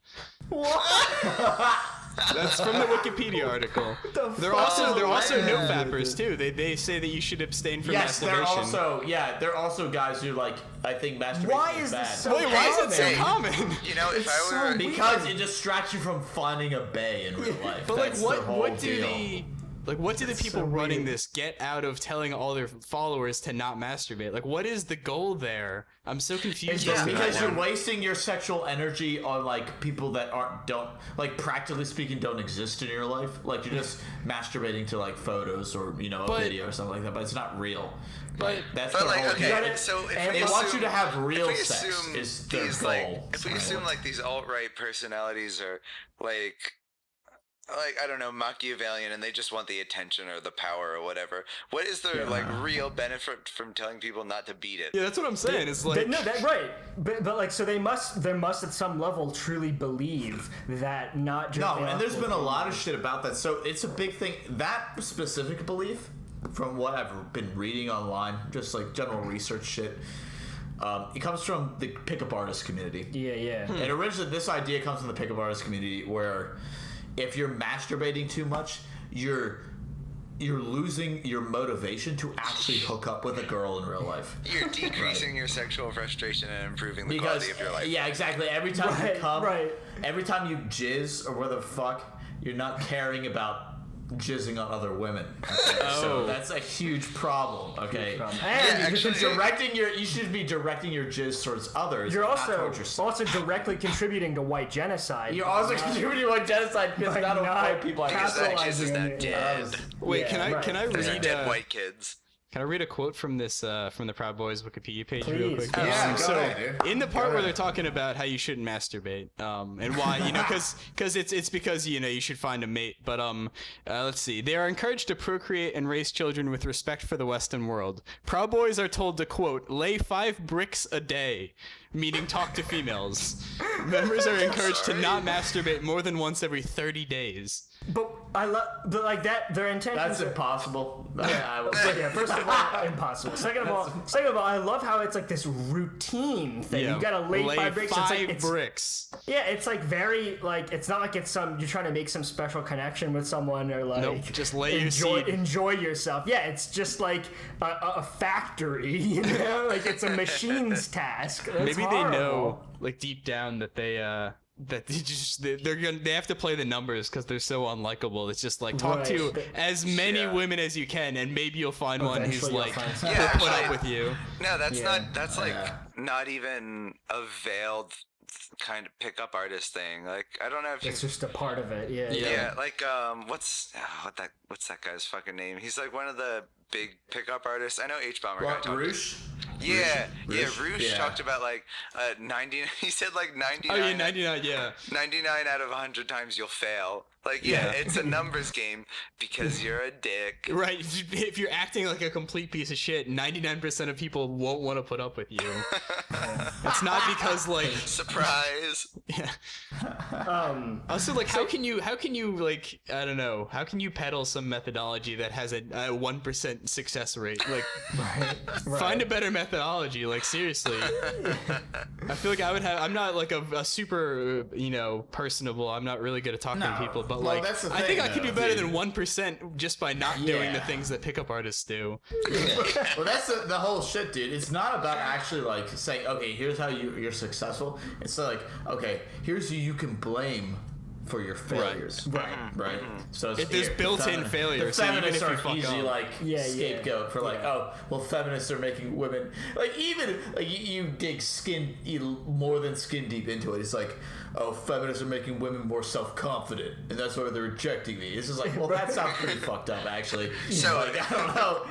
That's from the Wikipedia article. They're also no fappers too. They say that you should abstain from masturbation.
They're also guys who like, I think masturbation
Why
is
is
bad.
this so
Wait, why is it so
common?
common?
You know, if I were
Because it distracts you from finding a bae in real life.
But like,
That's their whole
what do
deal.
what do the people
so
running
weird.
this get out of telling all their followers to not masturbate? Like, what is the goal there? I'm so confused.
It's
as to
because
that
you're
one.
wasting your sexual energy on like people that don't like, practically speaking, don't exist in your life. Like, you're just masturbating to like photos or a video or something like that, but it's not real.
But-
that's
But
their
like,
whole
okay,
deal.
so if
They
we
want
assume,
you to have real
if we
sex
assume
is their
these,
goal.
like, if we assume like these alt-right personalities are like I don't know, Machiavellian, and they just want the attention or the power or whatever. What is their like real benefit from telling people not to beat it?
Yeah, that's what I'm saying. It's like
Right, but like, so they must at some level truly believe that not just
No, and there's been a lot of shit about that. So it's a big thing. That specific belief, from what I've been reading online, just like general research shit, it comes from the pickup artist community.
Yeah.
And originally, this idea comes from the pickup artist community, where if you're masturbating too much, you're losing your motivation to actually hook up with a girl in real life.
You're decreasing your sexual frustration and improving the quality of your life.
Yeah, exactly. Every time you come,
right.
every time you jizz or whatever the fuck, you're not caring about jizzing on other women. Okay? So that's a huge problem. Okay,
And
you should
actually-
you should be directing your jizz towards others.
you're
not towards yourself.
also directly contributing to white genocide.
You're also contributing to genocide because
By
not
not
white people.
Because that
capitalizing
jizz is
on
now
it.
dead.
wait,
Yeah,
can I
Those are
read
dead white kids.
Can I read a quote from this from the Proud Boys Wikipedia page real
Please.
quick?
Yeah, go
so
ahead, dude.
in the part where they're talking about how you shouldn't masturbate, and why, because it's because you should find a mate. But let's see. They are encouraged to procreate and raise children with respect for the Western world. Proud Boys are told to quote lay 5 bricks a day, meaning talk to females. Members are encouraged to not masturbate more than once every 30 days.
But I love, like that. Their intentions.
That's impossible.
Yeah, first of all, impossible. Second of all, I love how it's like this routine thing. You gotta lay 5 bricks. It's like,
bricks.
yeah, it's like very like, it's not like it's you're trying to make some special connection with someone or like
Nope, just lay your seed.
enjoy yourself. Yeah, it's just like a factory, like it's a machine's task. That's
Maybe
horrible.
they know, like deep down, that they they have to play the numbers because they're so unlikable. It's just like talk to
Right.
as many women as you can, and maybe you'll find one who's
Eventually you'll
like
find
will
someone.
Yeah,
put up
actually-
with you.
No, that's
Yeah.
not. That's like not even a veiled kind of pickup artist thing. Like, I don't know if you.
It's just a part of it. Yeah.
Yeah, like what's that guy's fucking name? He's like one of the big pickup artists. I know H Bomber guy. talked-
Roosh?
Yeah,
Roosh?
Roosh
Yeah.
talked about like 90. He said like 99.
Oh yeah, 99. Yeah.
99 out of 100 times you'll fail. Like, yeah, it's a numbers game because you're a dick.
Right. If you're acting like a complete piece of shit, 99% of people won't want to put up with you. It's not because like
Surprise.
yeah. Also, like, how can you like, I don't know, how can you peddle some methodology that has a 1% success rate? Like, find a better methodology. Like, seriously. I feel like I'm not like a super, personable. I'm not really good at talking to people, but
Well,
like,
that's the
I think
thing,
I could do
though,
better
dude.
than 1% just by not doing the
Yeah.
things that pickup artists do.
Well, that's the whole shit, dude. It's not about actually like saying, okay, here's how you're successful. It's like, okay, here's who you can blame for your failures. Right. So it's
There's built-in failures,
The
so even
feminists
if you
are
fuck
easy
up.
like
Yeah,
scapegoat for like,
yeah.
oh, well, feminists are making women like, even like you dig more than skin deep into it. It's like, oh, feminists are making women more self-confident, and that's why they're rejecting me. It's just like, well, that sounds pretty fucked up, actually.
So-
like, I don't know.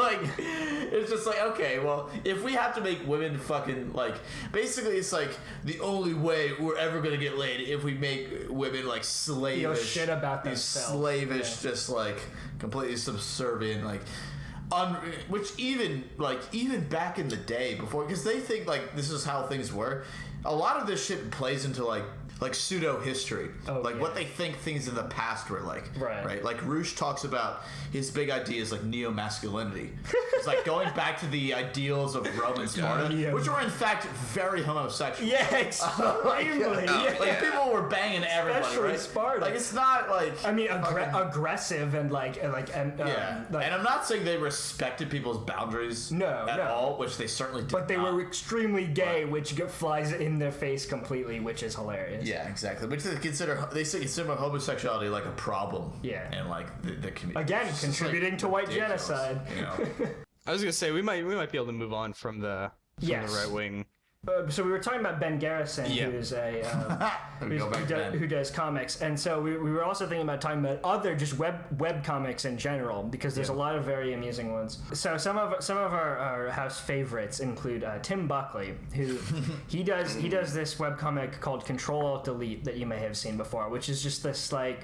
Like, it's just like, okay, well, if we have to make women fucking like, basically, it's like the only way we're ever gonna get laid if we make women like slavish,
Feel shit about
these
themselves.
slavish, just like completely subservient, like. which even back in the day before, because they think like this is how things were. A lot of this shit plays into like pseudo history, what they think things in the past were like. Right. Like Roosh talks about his big ideas like neo masculinity. It's like going back to the ideals of Rome and Sparta, which were in fact very homosexual.
Yeah, extremely.
Like people were banging everybody,
especially
right?
Sparta.
Like it's not like
aggressive and
and I'm not saying they respected people's boundaries at all, which they certainly did.
But they were extremely gay, which flies in their face completely, which is hilarious.
Yeah, exactly. Which they consider homosexuality like a problem.
Yeah,
and like the community
again contributing to white genocide.
You know? I was gonna say we might be able to move on from the right wing.
So we were talking about Ben Garrison, who's who does comics, and so we were also thinking about talking about other just web comics in general, because there's a lot of very amusing ones. So some of our house favorites include Tim Buckley, who he does this web comic called Control-Alt-Delete that you may have seen before, which is just this like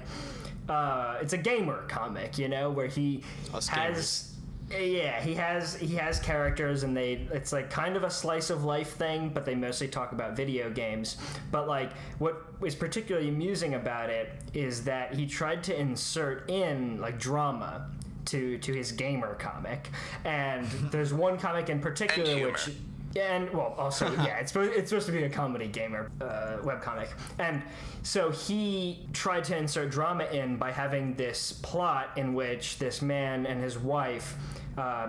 it's a gamer comic, where he has. Yeah, he has characters, and it's like kind of a slice of life thing, but they mostly talk about video games. But like what is particularly amusing about it is that he tried to insert in like drama to his gamer comic, and there's one comic in particular which. And well, also it's supposed to be a comedy gamer webcomic, and so he tried to insert drama in by having this plot in which this man and his wife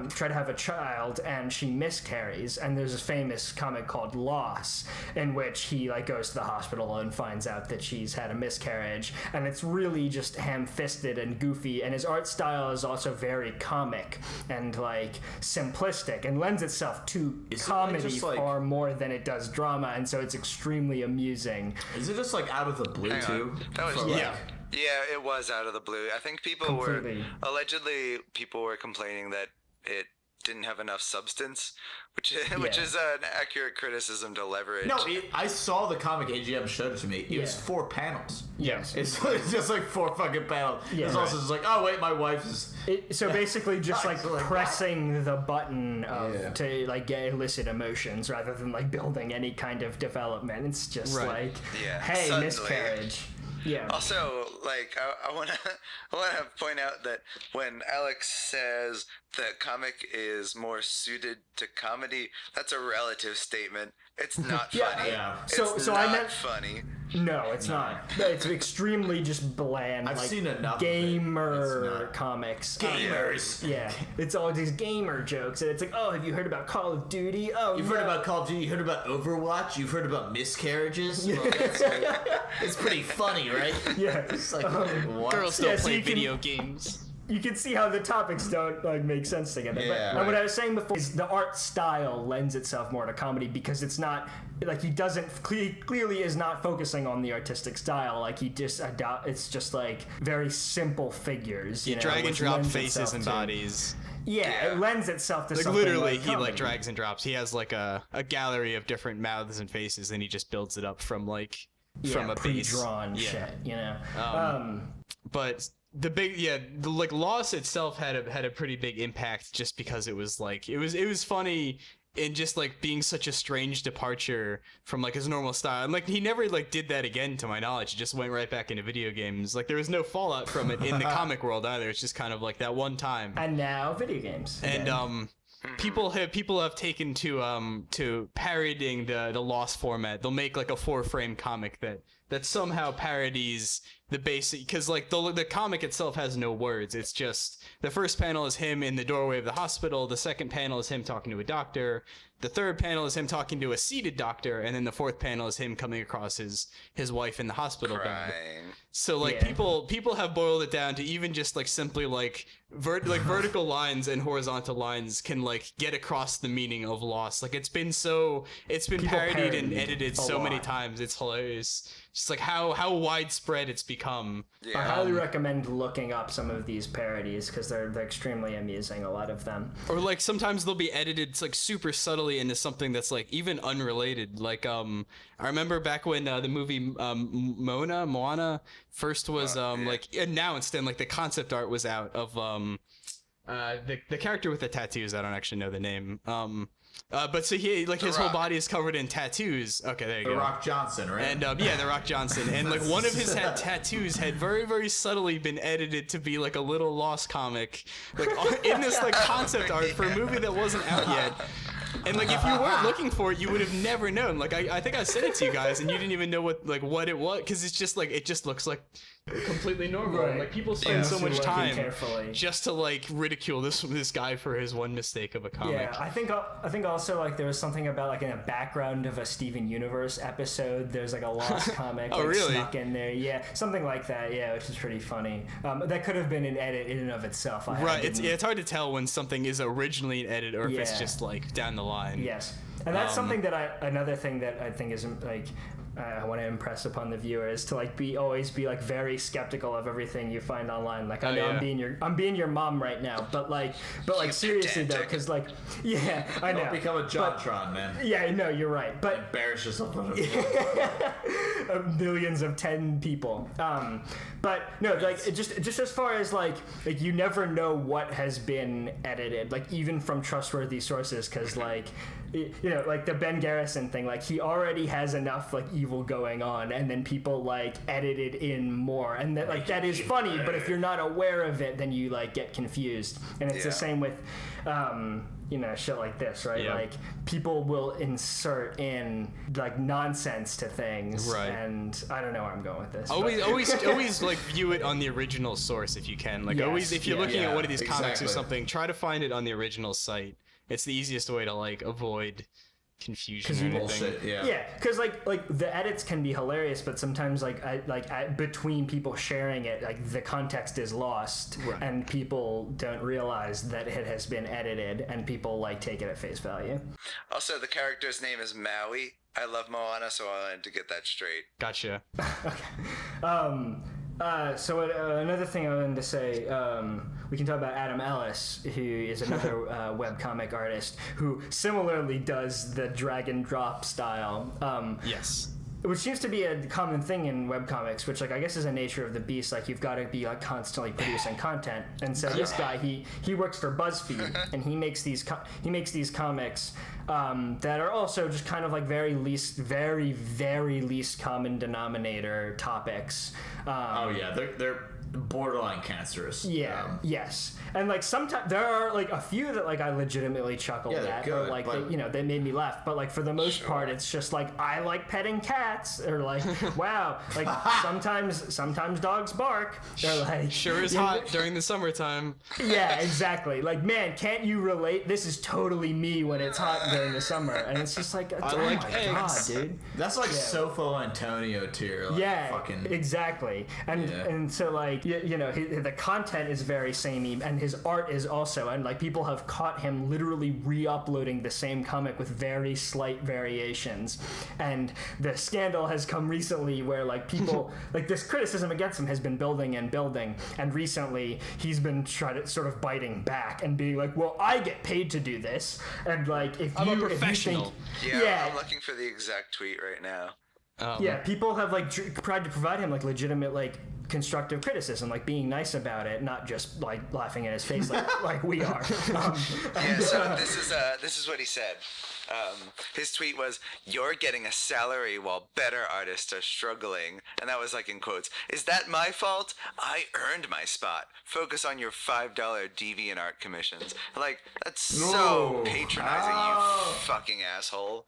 try to have a child, and she miscarries, and there's this famous comic called Loss in which he like goes to the hospital and finds out that she's had a miscarriage, and it's really just ham-fisted and goofy, and his art style is also very comic and like simplistic and lends itself to comedy far more than it does drama, and so it's extremely amusing.
Is it just like out of the blue too?
That was Yeah, it was out of the blue. I think people were complaining that it didn't have enough substance, which is an accurate criticism to leverage.
No, I saw the comic AGM showed it to me. It was 4 panels.
Yes.
It's just like 4 fucking panels.
Yeah,
it's also just like, oh wait, my wife is...
So basically just like pressing the button to like get illicit emotions rather than like building any kind of development. It's just like, hey, suddenly. Miscarriage. Yeah.
Also, like, I want to point out that when Alex says the comic is more suited to comedy, that's a relative statement. It's not funny.
Yeah.
It's not funny.
No, it's not. It's extremely just bland.
I've seen enough
gamer comics.
Gamers.
Yeah. It's all these gamer jokes, and it's like, oh, have you heard about Call of Duty? Oh,
you've heard about Call of Duty. You heard about Overwatch. You've heard about miscarriages. Well, it's pretty funny, right?
Yeah.
It's like, what?
Girls don't play video games.
You can see how the topics don't like make sense together. And what I was saying before is the art style lends itself more to comedy because it's not like he doesn't clearly is not focusing on the artistic style. Like he just it's just like very simple figures. You know,
drag and drop faces and bodies.
Yeah, it lends itself to
like
something
literally
like
he like drags and drops. He has like a gallery of different mouths and faces, and he just builds it up from like from a
pre-drawn shit. You know,
but. The like Loss itself had a pretty big impact just because it was like it was funny in just like being such a strange departure from like his normal style, and like he never like did that again to my knowledge. He just went right back into video games. Like there was no fallout from it in the comic world either. It's just kind of like that one time.
And now video games.
And people have taken to parodying the Lost format. They'll make like a 4-frame comic that somehow parodies the basic, because like the comic itself has no words. It's just the first panel is him in the doorway of the hospital, the second panel is him talking to a doctor, the third panel is him talking to a seated doctor, and then the fourth panel is him coming across his wife in the hospital bed. So like people have boiled it down to even just like simply like vertical lines and horizontal lines can like get across the meaning of Lost. Like it's been parodied and edited so many times. It's hilarious. Just like how widespread it's become.
I highly recommend looking up some of these parodies because they're extremely amusing, a lot of them.
Or like sometimes they'll be edited like super subtly into something that's like even unrelated. Like I remember back when the movie Moana first was like announced, and like the concept art was out of the character with the tattoos. I don't actually know the name. But so he like his whole body is covered in tattoos. Okay, there you go.
The Rock Johnson, right?
And yeah, The Rock Johnson. And like one of his tattoos had very, very subtly been edited to be like a little Lost comic, like in this like concept art for a movie that wasn't out yet. And like if you weren't looking for it, you would have never known. Like I think I sent it to you guys, and you didn't even know what it was, because it's just like it just looks like completely normal.
Right.
And, like people spend so much time
carefully
just to like ridicule this guy for his one mistake of a comic.
Yeah, I think also like there was something about like in a background of a Steven Universe episode, there's like a Lost comic snuck in there. Yeah, something like that. Yeah, which is pretty funny. That could have been an edit in and of itself.
It's hard to tell when something is originally an edit or if it's just like down the line.
Yes, and that's something that another thing that I think is like. I want to impress upon the viewer is to like always be like very skeptical of everything you find online. Like I know I'm being your mom right now, but seriously though, because like I know.
Don't become a Jontron, man.
Yeah, no, you're right. But
embarrass yourself.
Millions of 10 people. But no, like just as far as like you never know what has been edited, like even from trustworthy sources, because like like the Ben Garrison thing, like he already has enough like evil going on, and then people like edited in more, and that like that is funny, but if you're not aware of it, then you like get confused. And it's the same with shit like this, right?
Yeah.
Like people will insert in like nonsense to things,
right?
And I don't know where I'm going with this.
Always like view it on the original source if you can. Like always, if you're looking at one of these comics or something, try to find it on the original site. It's the easiest way to like avoid confusion or anything.
Bullshit,
yeah, because like the edits can be hilarious, but sometimes between people sharing it, like the context is lost, and people don't realize that it has been edited, and people like take it at face value.
Also, the character's name is Maui. I love Moana, so I wanted to get that straight.
Gotcha.
Okay. So another thing I wanted to say, we can talk about Adam Ellis, who is another webcomic artist who similarly does the drag and drop style.
Yes.
Which seems to be a common thing in webcomics, which like I guess is a nature of the beast. Like you've got to be like constantly producing content, and so this guy he works for BuzzFeed, and he makes these comics that are also just kind of like very least common denominator topics.
They're borderline cancerous.
Yes, and like sometimes there are like a few that like I legitimately chuckled at,
good,
or like they made me laugh. But like for the most part, it's just like I like petting cats, or like wow, like sometimes dogs bark. They're like
sure is hot during the summertime.
Yeah, exactly. Like man, can't you relate? This is totally me when it's hot during the summer, and it's just like
I like
my
eggs.
God, dude.
That's like Sofo Antonio tier. Like, fucking
exactly. And so like the content is very samey, and his art is also, and like people have caught him literally re-uploading the same comic with very slight variations. And the scandal has come recently where like people like this criticism against him has been building, and recently he's been sort of biting back and being like, well, I get paid to do this, and like
I'm a professional.
I'm looking for the exact tweet right now.
People have like tried to provide him like legitimate like constructive criticism, like being nice about it, not just like laughing in his face like we are.
So this is what he said. His tweet was, "You're getting a salary while better artists are struggling," and that was like in quotes. "Is that my fault? I earned my spot. Focus on your $5 DeviantArt commissions." Like that's so patronizing, you fucking asshole.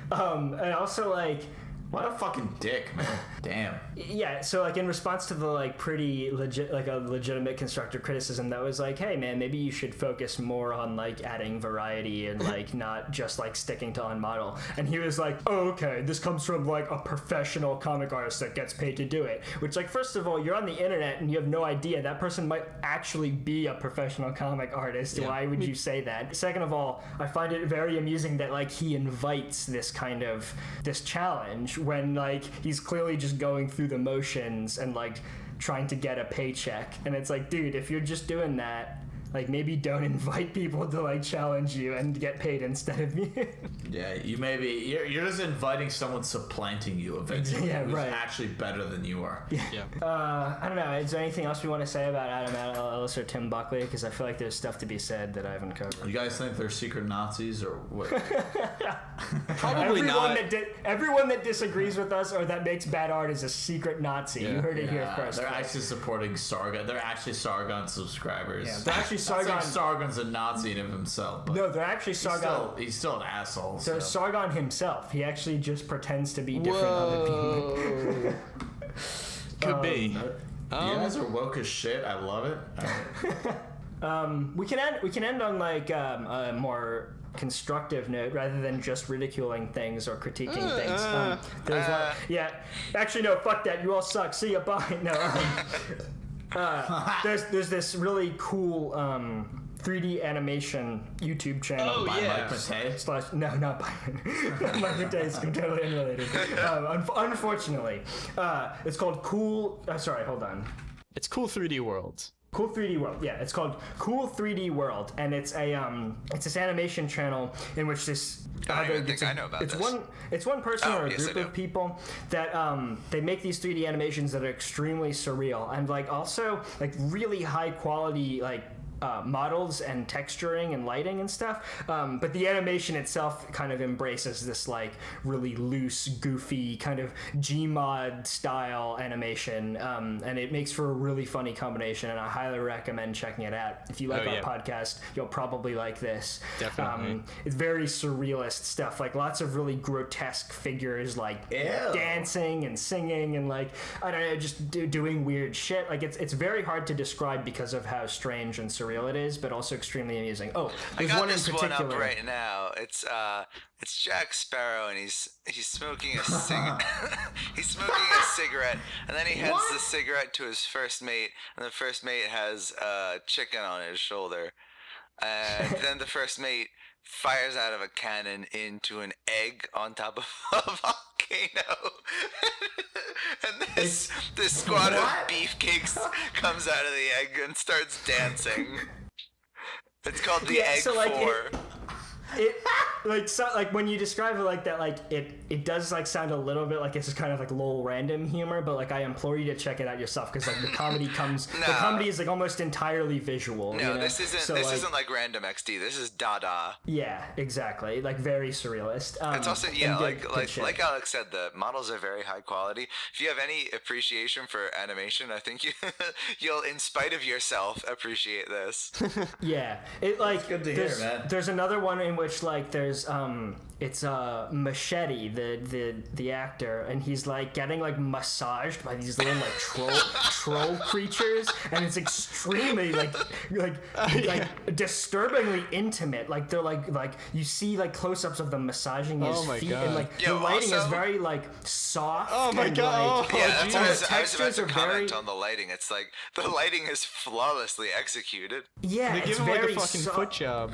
And also like.
What a fucking dick, man. Damn.
Yeah, so like in response to the like pretty legit, like a legitimate constructive criticism that was like, hey man, maybe you should focus more on like adding variety and like not just like sticking to on model. And he was like, oh, okay, this comes from like a professional comic artist that gets paid to do it. Which like, first of all, you're on the internet and you have no idea that person might actually be a professional comic artist. Yeah. Why would you say that? Second of all, I find it very amusing that like he invites this challenge when like he's clearly just going through the motions and like trying to get a paycheck, and it's like, dude, if you're just doing that, Like, maybe don't invite people to, like, challenge you and get paid instead of you.
Yeah, you're just inviting someone supplanting you eventually.
Yeah,
who's
right.
actually better than you are.
Yeah.
I don't know. Is there anything else we want to say about Adam Ellis or Tim Buckley? Because I feel like there's stuff to be said that I haven't covered.
You guys think they're secret Nazis or what?
Probably not.
Everyone that disagrees with us or that makes bad art is a secret Nazi. You heard it here first.
They're actually supporting Sargon. They're actually Sargon subscribers.
Yeah, they're actually Sargon.
Like Sargon's a Nazi in of himself. But
No, they're actually Sargon.
he's still an asshole.
So
So.
Sargon himself. He actually just pretends to be different other people.
Whoa. Could be.
You guys are woke as shit. I love it.
We can end on like a more constructive note rather than just ridiculing things or critiquing things. There's actually no, fuck that. You all suck. See ya. Bye. No. There's this really cool 3D animation YouTube channel.
Oh,
By
yeah.
Mike Matei.
No, not Byron. Mike Matei is totally unrelated. Unfortunately, it's called Cool. Sorry, hold on.
It's Cool 3D World.
Cool 3D World. Yeah, it's called Cool 3D World, and it's this animation channel in which this.
I don't even think I know about this.
It's one person or a
yes,
group
I do.
of people that they make these 3D animations that are extremely surreal and like also like really high quality like. Models and texturing and lighting and stuff, but the animation itself kind of embraces this like really loose, goofy kind of Gmod style animation, and it makes for a really funny combination. And I highly recommend checking it out. If you like our podcast, you'll probably like this.
Definitely.
It's very surrealist stuff, like lots of really grotesque figures, like dancing and singing and like I don't know, just doing weird shit. Like it's very hard to describe because of how strange and surreal it is, but also extremely amusing. Oh,
I
there's
got
one in
this
particular.
one up right now. It's Jack Sparrow, and he's smoking a he's smoking a cigarette, and then he hands the cigarette to his first mate, and the first mate has chicken on his shoulder, and then the first mate fires out of a cannon into an egg on top of a volcano. And this squad of beefcakes comes out of the egg and starts dancing. It's called the Egg
so, like,
4.
It like when you describe it like that, like it does like sound a little bit like it's just kind of like little random humor, but like I implore you to check it out yourself because like the comedy the comedy is like almost entirely visual.
No,
you know?
this isn't like random XD. This is Dada.
Yeah, exactly. Like very surrealist.
It's also like Alex said, the models are very high quality. If you have any appreciation for animation, I think you'll in spite of yourself appreciate this.
Yeah, it like
good to hear, man.
There's another one in which like there's it's Machete, the actor, and he's like getting like massaged by these little like troll creatures, and it's extremely like disturbingly intimate. Like they're like you see like close-ups of them massaging his feet,
God.
and like
Yo,
the lighting
also-
is very like soft.
Oh my
and,
God.
Like,
Oh,
Yeah, that's what I was about
textures
to
are
comment
very-
on the lighting. It's like the lighting is flawlessly executed.
yeah,
They
it's
give him like
very
a fucking foot job.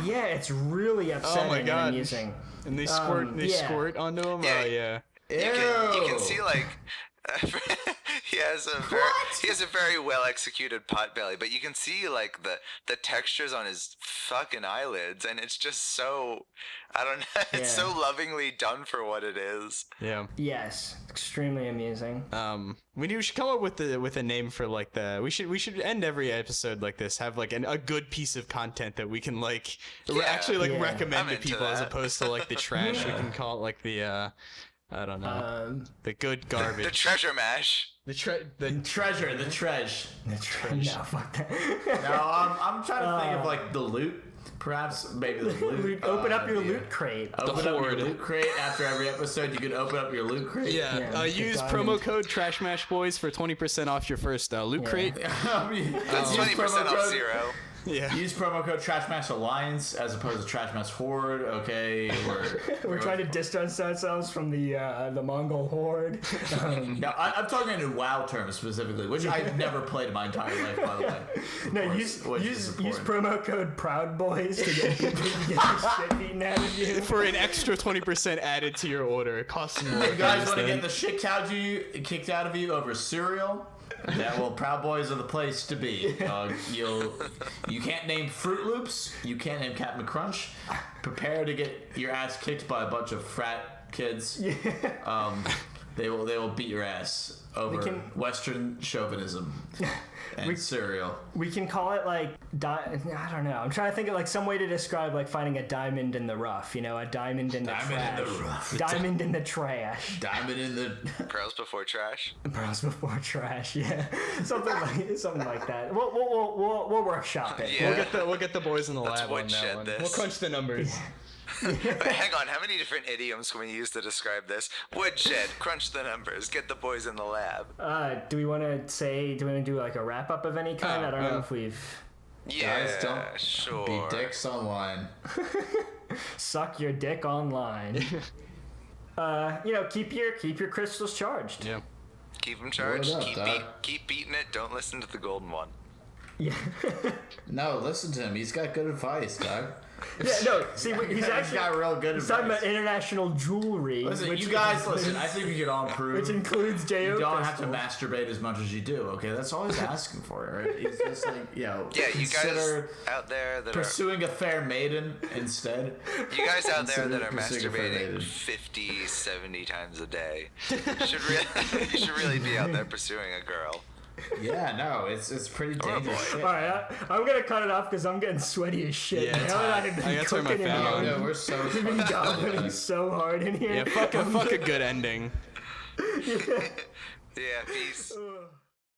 Yeah, it's really upsetting
Oh my God.
and amusing.
And they squirt onto him.
Yeah.
Oh yeah.
You can see like he has a very well executed pot belly, but you can see like the textures on his fucking eyelids, and it's just so I don't know. It's so lovingly done for what it is.
Yeah.
Yes, extremely amusing.
We should come up with a name for like we should end every episode like this. Have like a good piece of content that we can like actually like recommend
I'm
to
into
people as
that.
opposed to like the trash. We can call it like the I don't know, the good garbage.
The treasure mash.
The
treasure.
No, fuck that.
No, I'm trying to think of like the loot. Perhaps maybe the loot.
Open up your loot crate.
Open up your
hoard.
loot crate after every episode. You can open up your loot crate.
Yeah. Use promo code Trashmash Boys for 20% off your first loot crate.
That's 20% off zero.
Yeah.
Use promo code Trashmash Alliance as opposed to Trashmash Horde. Okay,
We're trying to distance ourselves from the Mongol horde.
Now I'm talking in WoW terms specifically, which I've never played in my entire life, by the way.
No, use promo code Proud Boys to get the shit beaten out of you.
For an extra 20% added to your order. It costs more.
You guys want to get the shit kicked out of you over cereal? Yeah, well, Proud Boys are the place to be. You can't name Fruit Loops. You can't name Captain Crunch. Prepare to get your ass kicked by a bunch of frat kids. Yeah. They will beat your ass over Western chauvinism and cereal.
We can call it like I don't know. I'm trying to think of like some way to describe like finding a diamond in the rough. You know, a diamond in the trash.
Diamond in the rough.
Diamond in the trash.
Diamond in the
Pearls before trash.
Pearls before trash. Yeah, something like that. We'll workshop it.
Yeah.
We'll get the boys in the lab on
woodshed
that one.
this.
We'll crunch the numbers.
Wait, hang on, how many different idioms can we use to describe this? Woodshed, crunch the numbers, get the boys in the lab.
Do we want to do like a wrap up of any kind? I don't know if we've
Yeah,
guys don't
sure.
be dicks online.
suck your dick online. Keep your crystals charged.
Yeah.
Keep them charged,
Word up,
keep beating it, don't listen to the golden one.
Yeah.
No, listen to him. He's got good advice, Doug.
Yeah, no. See, he's actually
got real good
He's
advice.
talking about international jewelry.
Listen,
which
you guys, listen. I think we could all improve.
which includes J.O.
You don't have
crystals.
to masturbate as much as you do. Okay, that's all he's asking for, right? He's just like,
Yeah, you guys
consider
out there that are
pursuing a fair maiden instead.
you guys out there that are
Pursuing a fair
masturbating
maiden.
50, 70 times a day you should really be out there pursuing a girl.
Yeah, no, it's pretty
Or a
dangerous.
boy.
shit.
All right, I'm gonna cut it off because I'm getting sweaty as shit.
Yeah, it's
Now that
hot.
I've been
I gotta turn my
cooking
fan
and
on.
No, we're so
I've been gobbling so hard in here.
Yeah, fuck a good ending.
Yeah, peace.
Ugh.